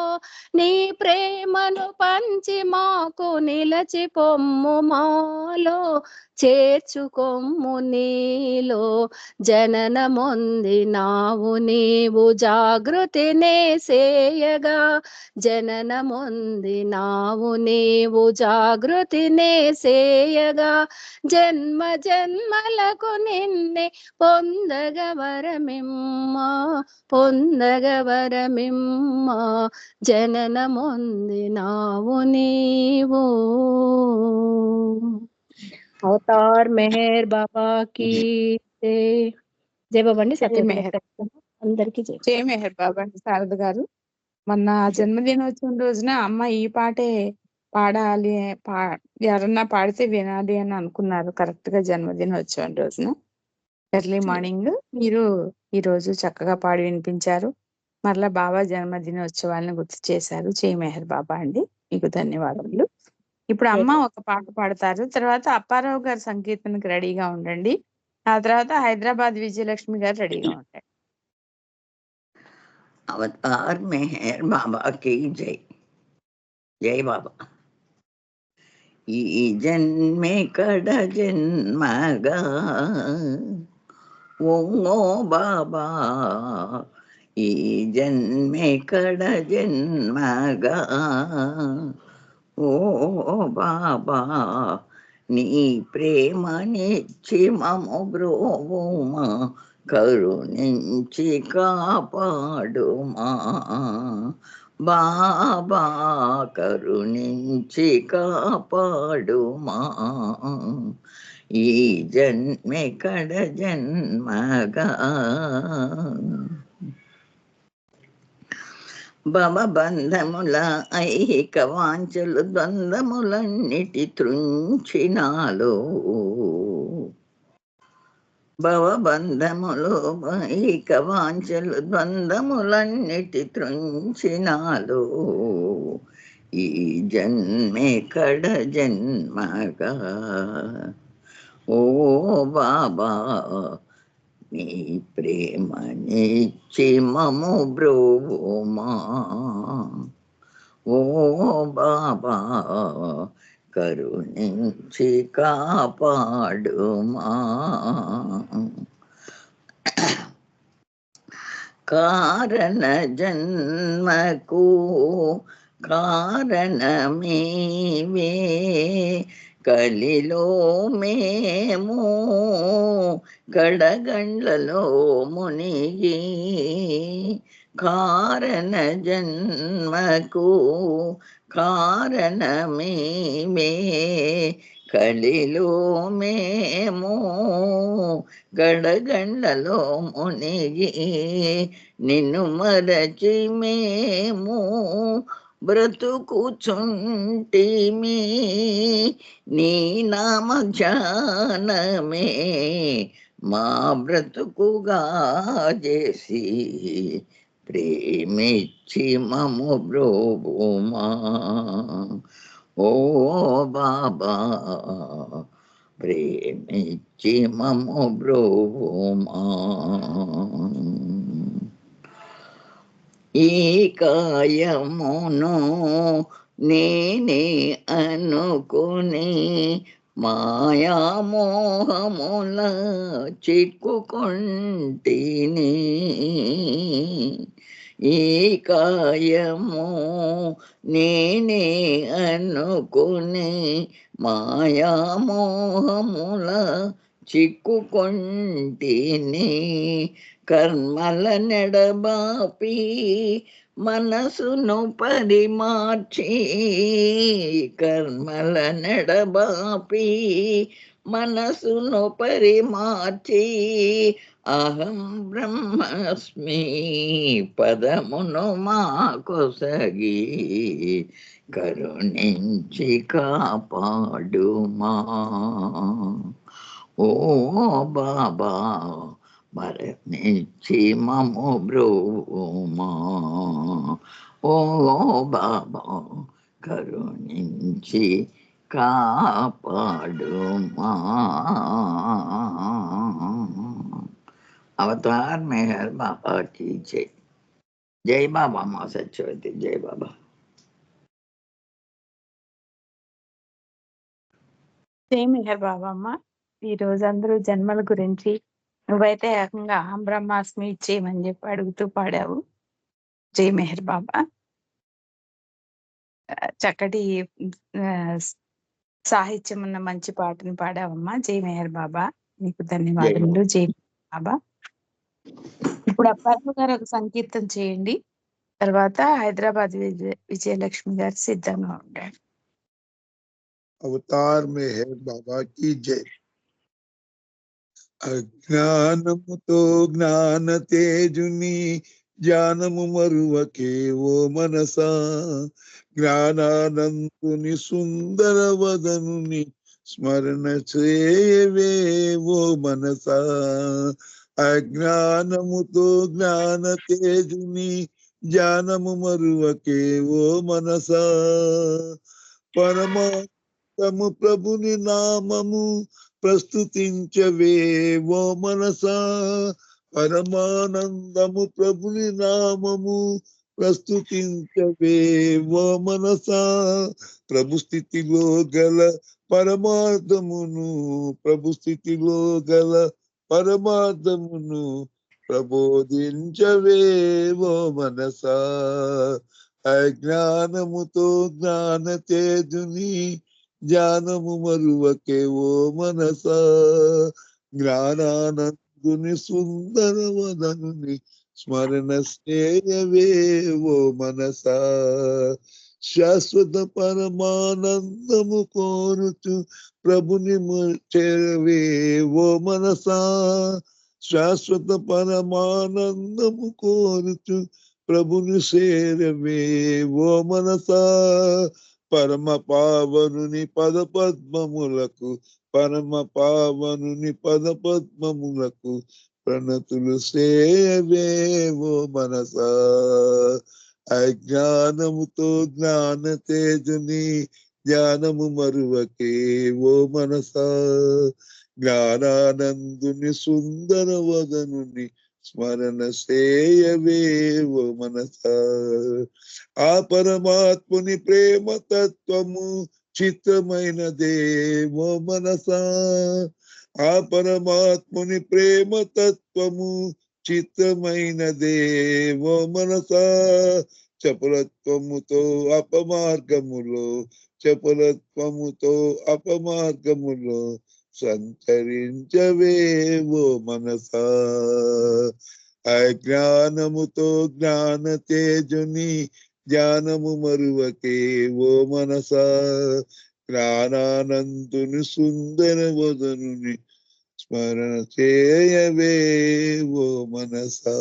నీ ప్రేమను పంచి మాకు నిలచి పొమ్ము మాలో, చేర్చుకొమ్ము నీలో జననమొందినావు నీవు జాగృతినే సేయగా, జననమొందినావు నీవు జాగృతినే సేయగా, జన్మ జన్మలకు నిన్నే పొందగవరమిమ్మా, పొందగవరమిమ్మా, జననమొందినావు నీవు. అవతార్ మెహర్ బాబా की జై బాబా అండి. అందరికీ జై. జై మెహర్ బాబా అండి. శారద గారు, మొన్న జన్మదినోత్సవం రోజున అమ్మ ఈ పాటే పాడాలి, ఎవరన్నా పాడితే వినాలి అని అనుకున్నారు. కరెక్ట్ గా జన్మదినోత్సవం రోజున ఎర్లీ మార్నింగ్ మీరు ఈ రోజు చక్కగా పాడి వినిపించారు. మరలా బాబా జన్మదినోత్సవాలను గుర్తు చేశారు. జై మెహర్ బాబా అండి, మీకు ధన్యవాదములు. ఇప్పుడు అమ్మ ఒక పాట పాడతారు, తర్వాత అప్పారావు గారు సంకీర్తనకి రెడీగా ఉండండి, ఆ తర్వాత హైదరాబాద్ విజయలక్ష్మి గారు రెడీగా ఉండండి. అవతార్ మెహర్ బాబా की జై. జై బాబా. ఈ జన్మే కడ జన్మగా ఓ బాబా, ఈ జన్మే కడ జన్మగా ఓ బాబా, నీ ప్రేమనిచ్చి మము బ్రోవుమా, కరుణించి కాపాడుమా బాబా, కరుణించి కాపాడుమా. ఈ జన్మే కడ జన్మగా భవబంధముల ఐహిక వాంఛలు ద్వంద్వములన్నిటి త్రుంచినాలో, భవబంధములు ఐహిక వాంఛలు ద్వంద్వములన్నిటి త్రుంచినాలో, ఈ జన్మే కడ జన్మగా ఓ బాబా, నీ ప్రేమనిచ్చి మము బ్రోవుమా ఓ బాబా, కరుణించి కాపాడుమా. కారణ జన్మకు కారణమేవే, కలిలో మేము గడగండ్లలో మునిగి, కారణ జన్మకు కారణమేమే, కలిలో మేము గడగండ్లలో మునిగి, నిన్ను మరచి మేము బ్రతుకుచుంటిమి, నీ నామ ధ్యానమే మా బ్రతుకుగా చేసి, ప్రేమిచ్చి మము బ్రోవుమా ఓ బాబా, ప్రేమిచ్చి మము బ్రోవుమా. ఈ కాయమును నేనే అనుకుని మాయామోహముల చిక్కుకొంటిని, ఈ కాయము నేనే అనుకుని మాయామోహముల చిక్కుకొంటిని కర్మల నెడబాపి మనసును పరిమార్చి కర్మల నెడబాపి మనసును పరిమార్చి అహం బ్రహ్మస్మి పదమును మాకొసగి కరుణించి కాపాడుమా. ఓ బాబా మరణించి మము బ్రోమా. ఓ బాబా కరుణించి కాపాడుమా. అవతార్ మెహర్ బాబా की जय. జై బాబా మా సత్యవతి. జై బాబా. జై మెహర్ బాబా అమ్మ. ఈ రోజు అందరూ జన్మల గురించి నువ్వైతే ఏకంగా అహం బ్రహ్మాస్మి ఇచ్చేయమని చెప్పి అడుగుతూ పాడావు. జై మెహర్ బాబా. చక్కటి సాహిత్యం ఉన్న మంచి పాటను పాడావమ్మా. జై మెహర్ బాబా. నీకు ధన్యవాదములు. జై బాబా. ఇప్పుడు అప్పారావు గారు ఒక సంకీర్తన చేయండి. తర్వాత హైదరాబాద్ విజయలక్ష్మి గారు సిద్ధంగా ఉండారు. అవతార్ మెహర్ బాబా की जय. అజ్ఞానముతో జ్ఞాన తేజుని జ్ఞానము మరువకే ఓ మనసా. జ్ఞానానంతుని సుందర వదనుని స్మరణ చేయవే ఓ మనసా. అజ్ఞానముతో జ్ఞాన తేజుని జ్ఞానము మరువకే ఓ మనసా. పరమాత్మ ప్రభుని నామము ప్రస్తుతించవే ఓ మనసా. పరమానందము ప్రభుని నామము ప్రస్తుతించవే ఓ మనసా. ప్రభు స్థితిలో గల పరమార్థమును ప్రభు స్థితిలో గల పరమార్థమును ప్రబోధించవే ఓ మనసా. అజ్ఞానముతో జ్ఞాన తేజుని జ్ఞానము మరువకే ఓ మనసా. జ్ఞానానందుని సుందర వదనుని స్మరణ చేయవే ఓ మనసా. శాశ్వత పరమానందము కోరుచు ప్రభుని చేరవే ఓ మనసా. శాశ్వత పరమానందము కోరుచు ప్రభుని చేరవే ఓ మనసా. పరమ పావనుని పద పద్మములకు పరమ పావనుని పద పద్మములకు ప్రణతులు సేయవే ఓ మనసా. అజ్ఞానముతో జ్ఞాన తేజుని జ్ఞానము మరువకే ఓ మనసా. జ్ఞానానందుని సుందర వదనుని స్మరణ సేయవే ఓ మనసా. ఆ పరమాత్ముని ప్రేమ తత్వము చిత్రమైనదే ఓ మనసా. ఆ పరమాత్ముని ప్రేమ తత్వము చిత్రమైనదే ఓ మనసా. చపలత్వముతో అపమార్గములో చపలత్వముతో అపమార్గములో సంచరించవే ఓ మనసా. అజ్ఞానముతో జ్ఞాన తేజుని జ్ఞానము మరువకే ఓ మనసా. జ్ఞానానందుని సుందర వదనుని స్మరణ చేయవే ఓ మనసా.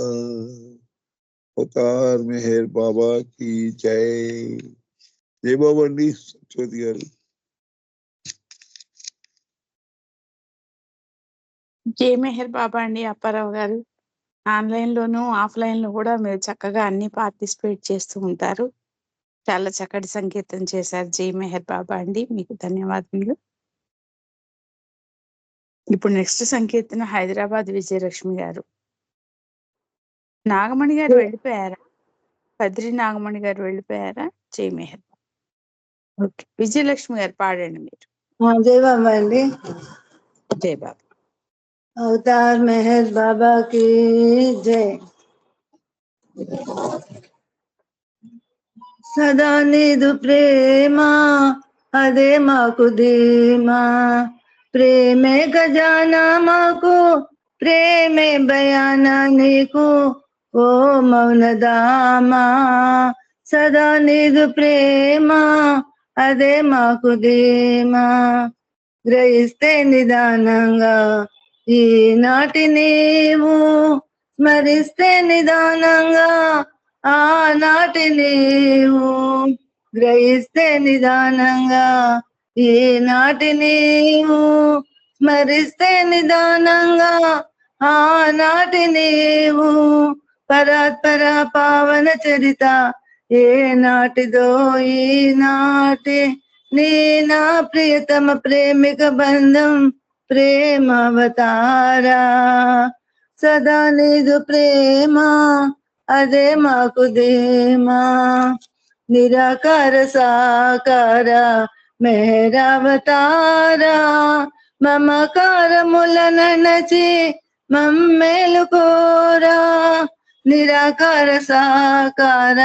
అవతార్ మెహర్ బాబా की జై. జై బాబా అండి సత్యవతి గారు. జై మెహర్ బాబా అండి అప్పారావు గారు. ఆన్లైన్ లోను ఆఫ్లైన్ లో కూడా మీరు చక్కగా అన్ని పార్టిసిపేట్ చేస్తూ ఉంటారు. చాలా చక్కటి సంకీర్తన చేశారు. జై మెహర్ బాబా అండి. మీకు ధన్యవాదములు. ఇప్పుడు నెక్స్ట్ సంకీర్తన హైదరాబాద్ విజయలక్ష్మి గారు. నాగమణి గారు వెళ్ళిపోయారా? కద్రి నాగమణి గారు వెళ్ళిపోయారా? జై మెహర్. ఓకే, విజయలక్ష్మి గారు పాడండి మీరు. జై బాబా అండి. జై బాబా. అవతార్ మెహర్ బాబా की జై. సదా నీదు ప్రేమ అదే మాకు ధీమా. ప్రేమే ఖజానా మాకు, ప్రేమే బయానా నీకు, ఓ మౌనదామా సదా నీదు ప్రేమ, అదే మాకు ధీమా. గ్రహిస్తే నిదానంగా ఈనాటి నీవు, స్మరిస్తే నిదానంగా ఆనాటి నీవు. గ్రహిస్తే నిదానంగా ఈనాటి నీవు, స్మరిస్తే నిదానంగా ఆనాటి నీవు. పరాత్పర పావన చరిత ఏ నాటిదో ఈనాటి, నీ నా ప్రియతమ ప్రేమిక బంధం ప్రేమావతారా. సదా నీదు ప్రేమ, అదే మాకు ధీమా. నిరాకార సాకార మెహరావతారా, మమకారముల నణచి మమ్మేలుకోరా. నిరాకార సాకార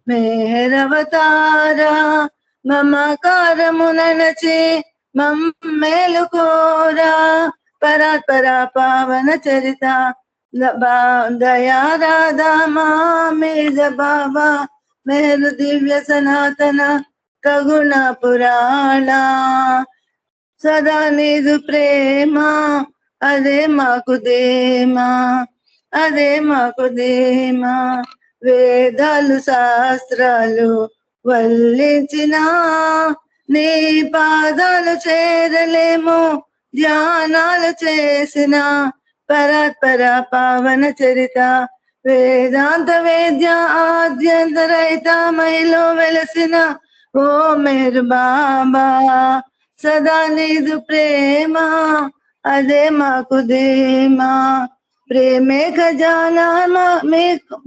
మెహరవతారా, మమకారము నణచి మమ్మేలుకోరా. పరాత్పర పావన చరిత దయా రాధా మా మీద బాబా, మేరు దివ్య సనాతన కగుణ పురాణ. సదా నీదు ప్రేమ, అదే మాకు ధీమా, అదే మాకు ధీమా. వేదాలు శాస్త్రాలు వల్లించిన నీ పాదాలు చేరలేము, ధ్యానాలు చేసిన పరాత్పర పావన చరిత. వేదాంత వేద్య ఆద్యంతరహిత మైలో వెలసిన ఓ మేరు బాబా, సదా నీదు ప్రేమ, అదే మాకు ధీమా. ప్రేమే ఖజానా మీకు,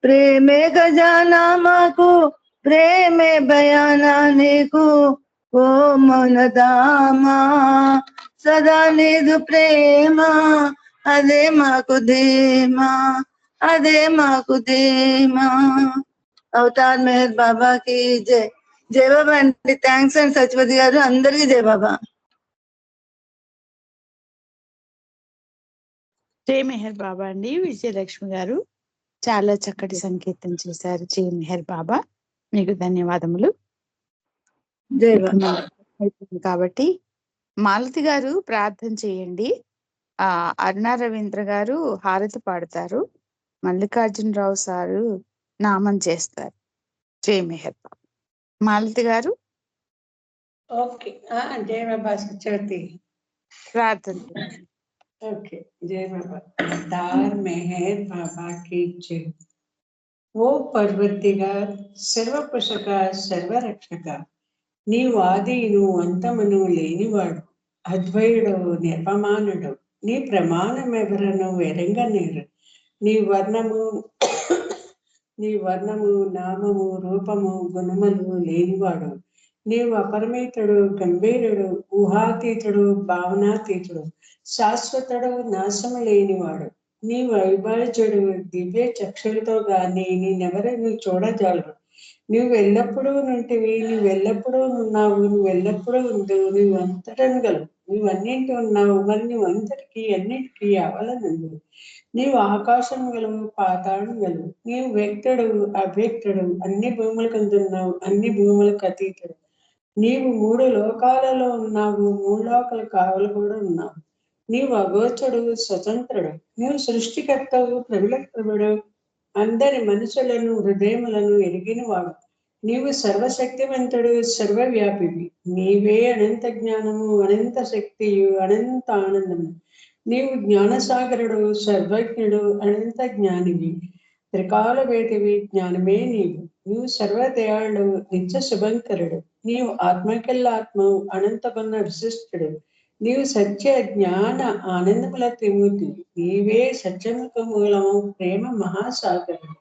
ప్రేమే ఖజానా మాకు, ప్రేమే బయానా నీకు, ఓ మౌనదామా సదా నీదు ప్రేమ, అదే మాకు ధీమా, అదే మాకు ధీమా. అవతార్ మెహర్ బాబాకి జై. జై బాబా అండి. థ్యాంక్స్ అండి సత్యవతి గారు, అందరికీ జై బాబా. జై మెహర్ బాబా అండి. విజయలక్ష్మి గారు చాలా చక్కటి సంకేతం చేశారు. జై మెహర్ బాబా, మీకు ధన్యవాదములు. జై బాబా. కాబట్టి మాలతి గారు ప్రార్థన చేయండి. అరుణ రవీంద్ర గారు హారతి పాడతారు. మల్లికార్జునరావు సారు నామం చేస్తారు. జై మెహర్ బాబా. మాలతి గారు ఓకే. జై బాబా సత్యవతి. ప్రార్థన. ఓకే. జై బాబా. అవతార్ మెహర్ బాబా की जय. ఓ పర్వతిగార్, సర్వపోషక సర్వరక్షక, నీవు ఆది నువ్వు అంతమును లేనివాడు, అద్వయుడు నిర్వమానుడు, నీ ప్రమాణమెవరను ఎరంగనేరు. నీ వర్ణము నామము రూపము గుణములు లేనివాడు, నీవు అపరిమితుడు గంభీరుడు, ఊహాతీతుడు భావనాతీతుడు, శాశ్వతుడు నాశము లేనివాడు. నీ వైభాజ్యుడు దివ్య చక్షులతో గాని నేనెవరిని చూడజాలరు. నువ్వు ఎల్లప్పుడూ నుంటివి, నువ్వు ఎల్లప్పుడూ ఉన్నావు, నువ్వు ఎల్లప్పుడూ ఉండు, నువ్వు అంతటను గలవు, నువ్వు అన్నింటి ఉన్నావు, మరి నువ్వు అందరికీ అన్నిటికీ అవలనుండు. నీవు ఆకాశం గలవు, పాతాళం గలవు, నీవు వ్యక్తుడు అవ్యక్తుడు, అన్ని భూములకు అందున్నావు, అన్ని భూములకు అతీతుడు. నీవు 3 లోకాలలో ఉన్నావు, 3 లోకాల కావలు కూడా ఉన్నావు. నీవు అగోచరుడు స్వతంత్రుడు, నీవు సృష్టికర్తవు ప్రబుడు, అందరి మనసులను హృదయములను ఎరిగినవాడు. నీవు సర్వశక్తివంతుడు సర్వవ్యాపివి, నీవే అనంత జ్ఞానము అనంత శక్తియు అనంత ఆనందము. నీవు జ్ఞానసాగరుడు సర్వజ్ఞుడు అనంత జ్ఞానివి, త్రికాల వేటివి జ్ఞానమే నీవు. నీవు సర్వదయాళు నిత్య శుభంకరుడు, నీవు ఆత్మకెల్లాత్మవు అనంతకున్న విశిష్టుడు. నీవు సత్య జ్ఞాన ఆనందముల త్రిమూర్తి, నీవే సత్యముఖ మూలము ప్రేమ మహాసాగరుడు.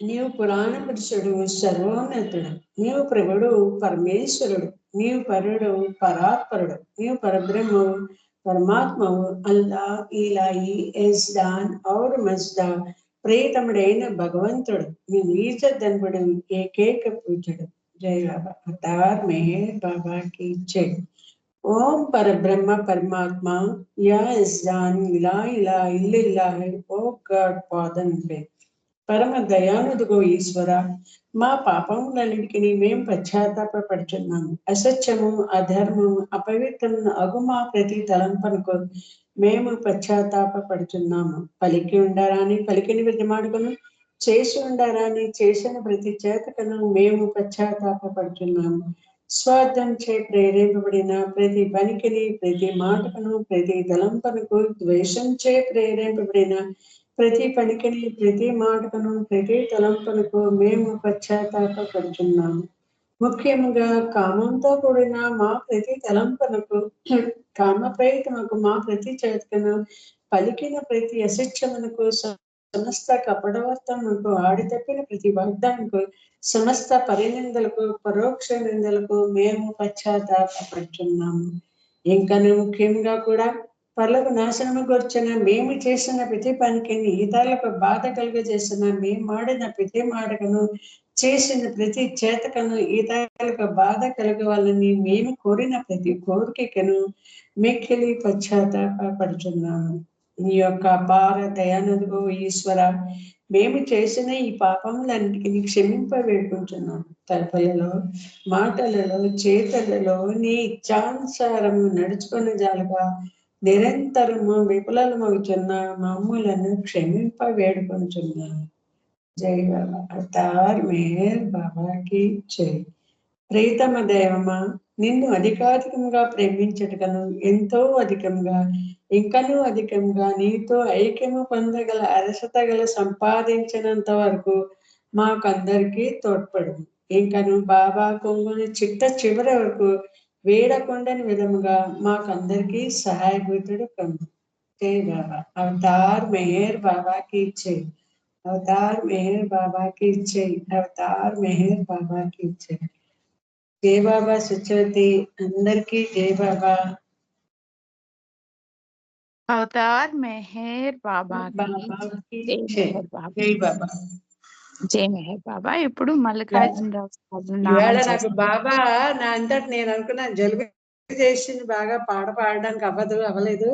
నీవు పురాణ పురుషుడు సర్వోన్నతుడు, నీవు ప్రభుడు పరమేశ్వరుడు, నీవు పరుడు పరాత్పరుడు, నీవు పరబ్రహ్మవు పరమాత్మవు. అల్లా ఇలాయి ఎస్దాన్ ఔర్ మజ్దా ప్రియతముడైన భగవంతుడు, నీ నీచ ధన్వుడు ఏకైక పూజుడు. जय बाबा। अवतार मेहर बाबा की जय। ओम परब्रह्म परमात्मा या इस्जान इला इला इल्लिल्ला है ओ गॉड फादर पे పరమ దయానుదుగో ఈశ్వర, మా పాపములన్నిటికీ మేము పశ్చాత్తాపడుచున్నాము. అసత్యము, అధర్మము, అపవిత్రము అగు మా ప్రతి తలంపనుకు మేము పశ్చాత్తాపడుచున్నాము. పలికి ఉండారాని పలికిని విధమాడుకును, చేసి ఉండారాని చేసిన ప్రతి చేతకను మేము పశ్చాత్తాపడుచున్నాము. స్వార్థం చే ప్రేరేపబడిన ప్రతి పనికిని, ప్రతి మాటకును, ప్రతి తలంపనుకు, ద్వేషం చే ప్రేరేపబడిన ప్రతి పనికిని, ప్రతి మాటకును, ప్రతి తలంపునకు మేము పశ్చాత్తాపడుచున్నాము. ముఖ్యంగా కామంతో కూడిన మా ప్రతి తలంపునకు, కామ ప్రయత్నకు, మా ప్రతి చేతకును, పలికిన ప్రతి అశిక్షమునకు, సమస్త కపటవర్తనకు, ఆడితప్పిన ప్రతి వాగ్దానకు, సమస్త పరినిందలకు, పరోక్ష నిందలకు మేము పశ్చాత్తాపడుచున్నాము. ఇంకను ముఖ్యంగా కూడా పర్లకు నాశనము గొర్చిన మేము చేసిన ప్రతి పనికి, ఇతరులకు బాధ కలుగజేసిన మేము మాడిన ప్రతి మాటకను, చేసిన ప్రతి చేతకను ఇతరులకు బాధ కలగవాలని మేము కోరిన ప్రతి కోరికను మిక్కిలి పశ్చాత్తాపడుచున్నాము. నీ యొక్క అపార దయానదుగో ఈశ్వర, మేము చేసిన ఈ పాపములన్నిటికీ క్షమింప వేడుకుంటున్నాము. తలపలలో, మాటలలో, చేతలలో నీ ఇచ్ఛానుసారము నడుచుకున్న జాలుగా నిరంతరము విఫలమవుతున్న మమ్ములను క్షమింప వేడుకొంచున్నాను. జై బాబా. అవతార్ మెహర్ బాబాకి జై. ప్రీతమ దైవమా, నిన్ను అధికాధికంగా ప్రేమించటకను, ఎంతో అధికంగా ఇంకనూ అధికంగా నీతో ఐక్యము పొందగల అర్హత గల సంపాదించినంత వరకు మాకందరికీ తోడ్పడు. ఇంకను బాబా కొంగుని చిట్ట చివరి వరకు వేడకుండని విధముగా మాకందరికీ సహాయభూతుడు కమ్ము. జై బాబా. అవతార్ మెహర్ బాబాకి జై. అవతార్ మెహర్ బాబాకి జై. అవతార్ మెహర్ బాబాకి జై. జై బాబా సుచోతి. అందరికీ జై బాబా. అవతార్ మెహర్ బాబా బాబాకి జై జై. మెహర్ బాబా. జై బాబా. జై మెహర్ బాబా. ఇప్పుడు మల్లికార్జునరావు సార్ ఈవేళ నామం నాకు చేస్తారు. బాబా నా అంతటి నేను అనుకున్నాను, జలుబు చేసింది, బాగా పాడడానికి అవ్వలేదు,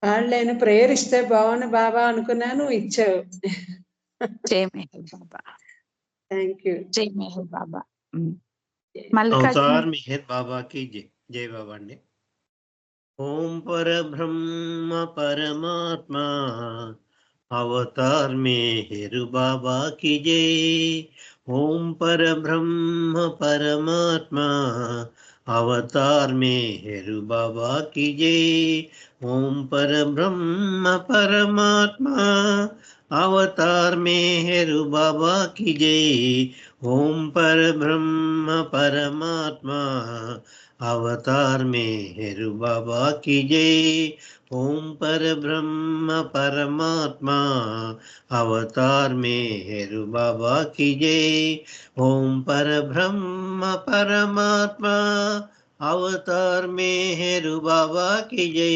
పాడలేను, ప్రేయర్ ఇస్తే బాగుండు బాబా అనుకున్నాను, ఇచ్చావు. జై మెహర్ బాబా. Thank you. జై మెహర్ బాబా. అవతార్ మల్లికార్జున మెహర్ బాబాకి జై. జై బాబా అండి. ఓం పరబ్రహ్మ పరమాత్మ అవతార్ మెహర్ బాబాకి జై. ఓం పరబ్రహ్మ పరమాత్మ అవతార్ మెహర్ బాబాకి జై. ఓం పరబ్రహ్మ పరమాత్మ అవతార్ మెహర్ బాబాకి జై. ఓం పరబ్రహ్మ పరమాత్మ అవతార్ మెహర్ బాబాకి జై. ఓం పరబ్రహ్మ పరమాత్మ అవతార్ మెహర్ బాబాకి జై. ఓం పరబ్రహ్మ పరమాత్మ అవతార్ మెహర్ బాబాకి జై.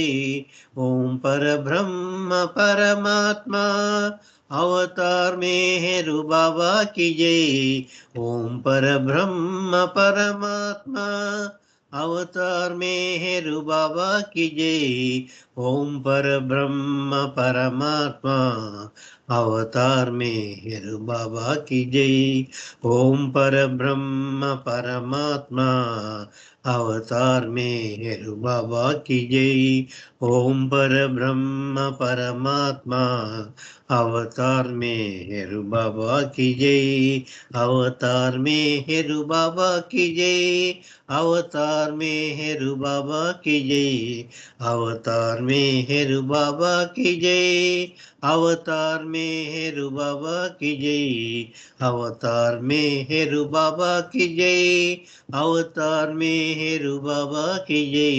ఓం పరబ్రహ్మ పరమాత్మ అవతార్ మెహర్ బాబాకి జై. ఓం పరబ్రహ్మ పరమాత్మ అవతార్ మెహర్ బాబాకి జై. ఓం పరబ్రహ్మ పరమాత్మ అవతార్ మెహర్ బాబాకి జై. ఓం పరబ్రహ్మ పరమాత్మ అవతార్ మెహర్ బాబాకి జై. ఓం పరబ్రహ్మ పరమాత్మ అవతార్ మెహర్ బాబాకి జై. అవతార్ మెహర్ బాబాకి జై. అవతార్ మెహర్ బాబాకి జై. అవతార్ మెహర్ బాబాకి జై. అవతార్ మెహర్ బాబాకి జై. అవతార్ మెహర్ బాబాకి జై. అవతార్ మెహర్ బాబాకి జై.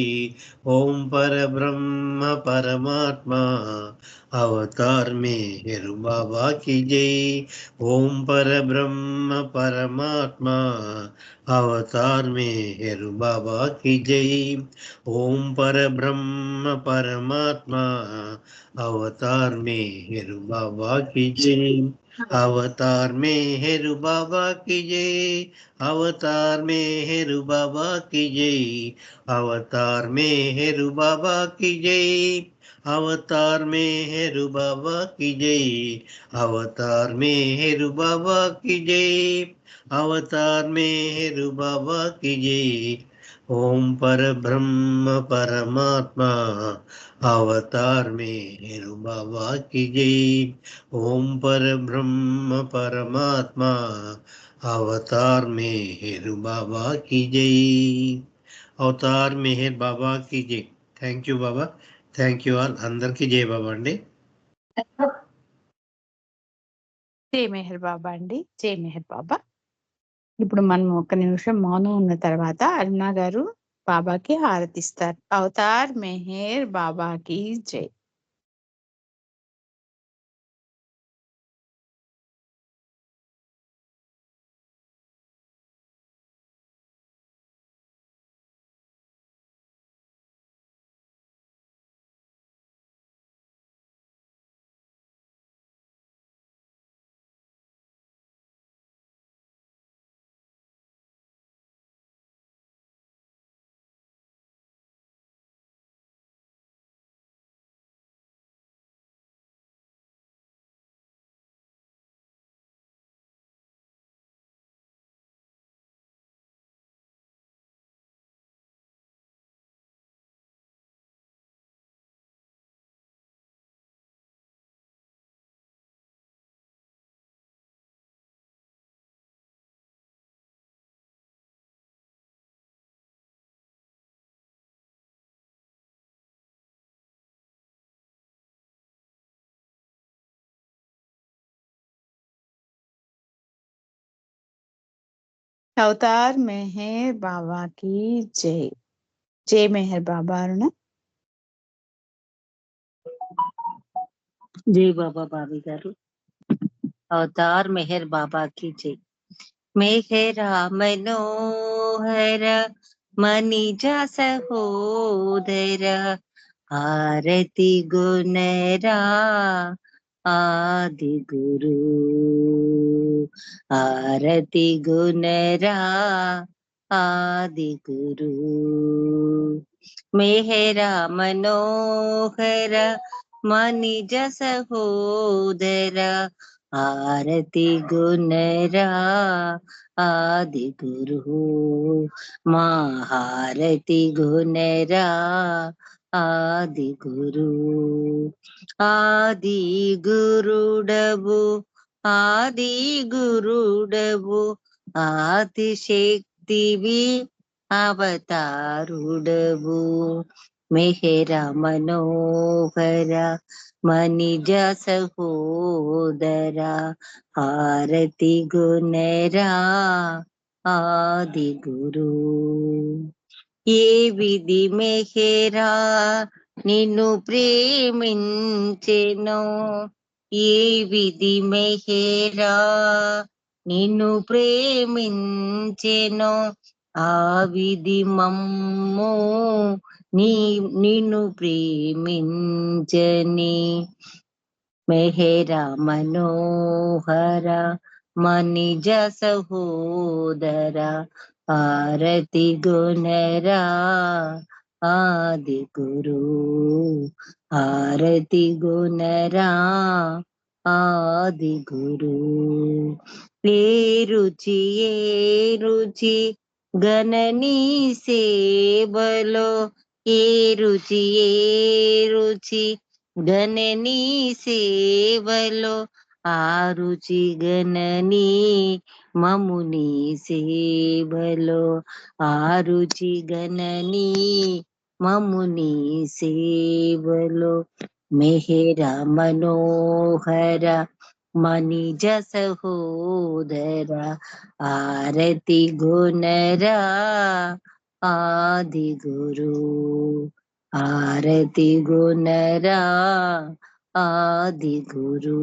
ఓం పరబ్రహ్మ పరమాత్మ అవతార్ మెహర్ బాబాకి జై. ఓం పరబ్రహ్మ పరమాత్మ అవతార్ మెహర్ బాబాకి జై. ఓం పరబ్రహ్మ పరమాత్మ అవతార్ మెహర్ బాబాకి జై. अवतार मेहर बाबा की जय, अवतार मेहर बाबा की जय, अवतार मेहर बाबा की जय, अवतार मेहर बाबा की जय, अवतार मेहर बाबा की जय, अवतार मेहर बाबा की जय। ओम पर ब्रह्म परमात्मा अवतार मेहर बाबा की जय। ओम पर ब्रह्म परमात्मा अवतार मेहर बाबा की जय। अवतार मेहर बाबा की जय। Thank you Baba. Thank you all. అందరికీ జై బాబా అండి. జై మెహర్ బాబా అండి. జై మెహర్ బాబా. ఇప్పుడు మనం ఒక నిమిషం మౌనం ఉన్న తర్వాత అరుణ గారు బాబాకి హారతిస్తారు. అవతార్ మెహర్ బాబాకి జై. అవతార్ మెహర్ బాబాకి జై. జై మెహర్ బాబా అరుణ. జై బాబా బాబీ గారు. అవతార్ మెహర్ బాబా కి జై. మెహరా మనోహర మనిజ సహోదర ఆరతి గుణరా ఆది గురు ఆరతి గుణరా ఆది గురు మెహరా మనోహర మనిజ సహోదర ఆరతి గుణరా ఆది గురు మహారతి గుణరా ఆది గురు ఆది గురుడవు ఆది గురుడవు ఆది శక్తివి అవతారుడవు మెహరా మనోహర మనిజ సహోదర హారతి గుణరా ఆది గురు ఏ విధి మెహరా నిన్ను ప్రేమించెనో ఏ విధి మెహరా నిన్ను ప్రేమించెనో ఆ విధి మమ్ము నిన్ను ప్రేమించని మెహరా మనోహర మనిజ సహోదర ఆరతి గుణరా ఆది గురు ఆరతి గుణరా ఆది గురు ఏ రుచి ఏ రుచి గణనీ సేవలో ఏ రుచి ఏ రుచి గణనీ సేవలో ఆ రుచి గణనీ మముని సేవలో ఆ రుచి గణనీ మముని సేవలో మెహరా మనోహర మనిజ సహోదర ఆరతి గుణరా ఆది గురు ఆరతి గుణరా ఆది గురు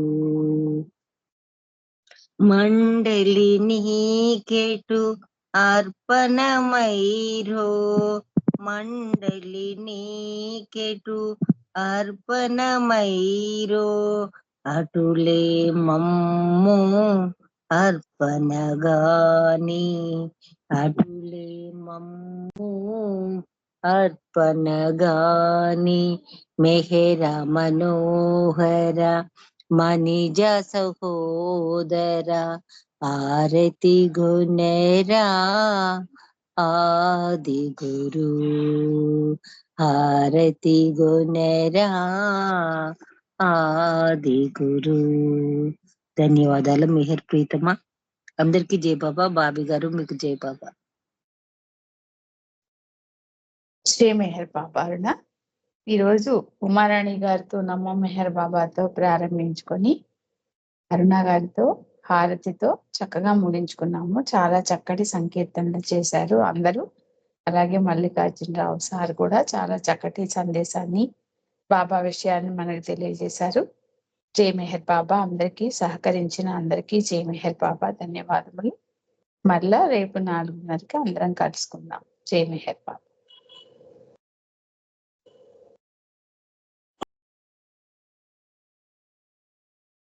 మండలి నీకెటు అర్పణమైరో మండలి నీకెటు అర్పణమైరో అటులే మమ్ము అర్పణగాని అటులే మమ్ము అర్పణగాని మెహర మనోహర మనిజ సహోదర ఆరతి గుణరా ఆది గురు హారతి గుణరా ఆది గురు. ధన్యవాదాలు మెహర్ ప్రీతమా. అందరికీ జై బాబా. బాబీ గారు మీకు జై బాబా. శ్రీ మెహర్ బాబా అరుణ. ఈరోజు ఉమారాణి గారితో నమో మెహర్ బాబాతో ప్రారంభించుకొని అరుణ గారితో హారతితో చక్కగా ముగించుకున్నాము. చాలా చక్కటి సంకీర్తనలు చేశారు అందరూ. అలాగే మల్లికార్జునరావు సార్ కూడా చాలా చక్కటి సందేశాన్ని బాబా విషయాన్ని మనకు తెలియజేశారు. జై మెహర్ బాబా. అందరికీ సహకరించిన అందరికీ జై మెహర్ బాబా. ధన్యవాదములు. మళ్ళా రేపు 4:30కి అందరం కలుసుకుందాం. జై మెహర్ బాబా.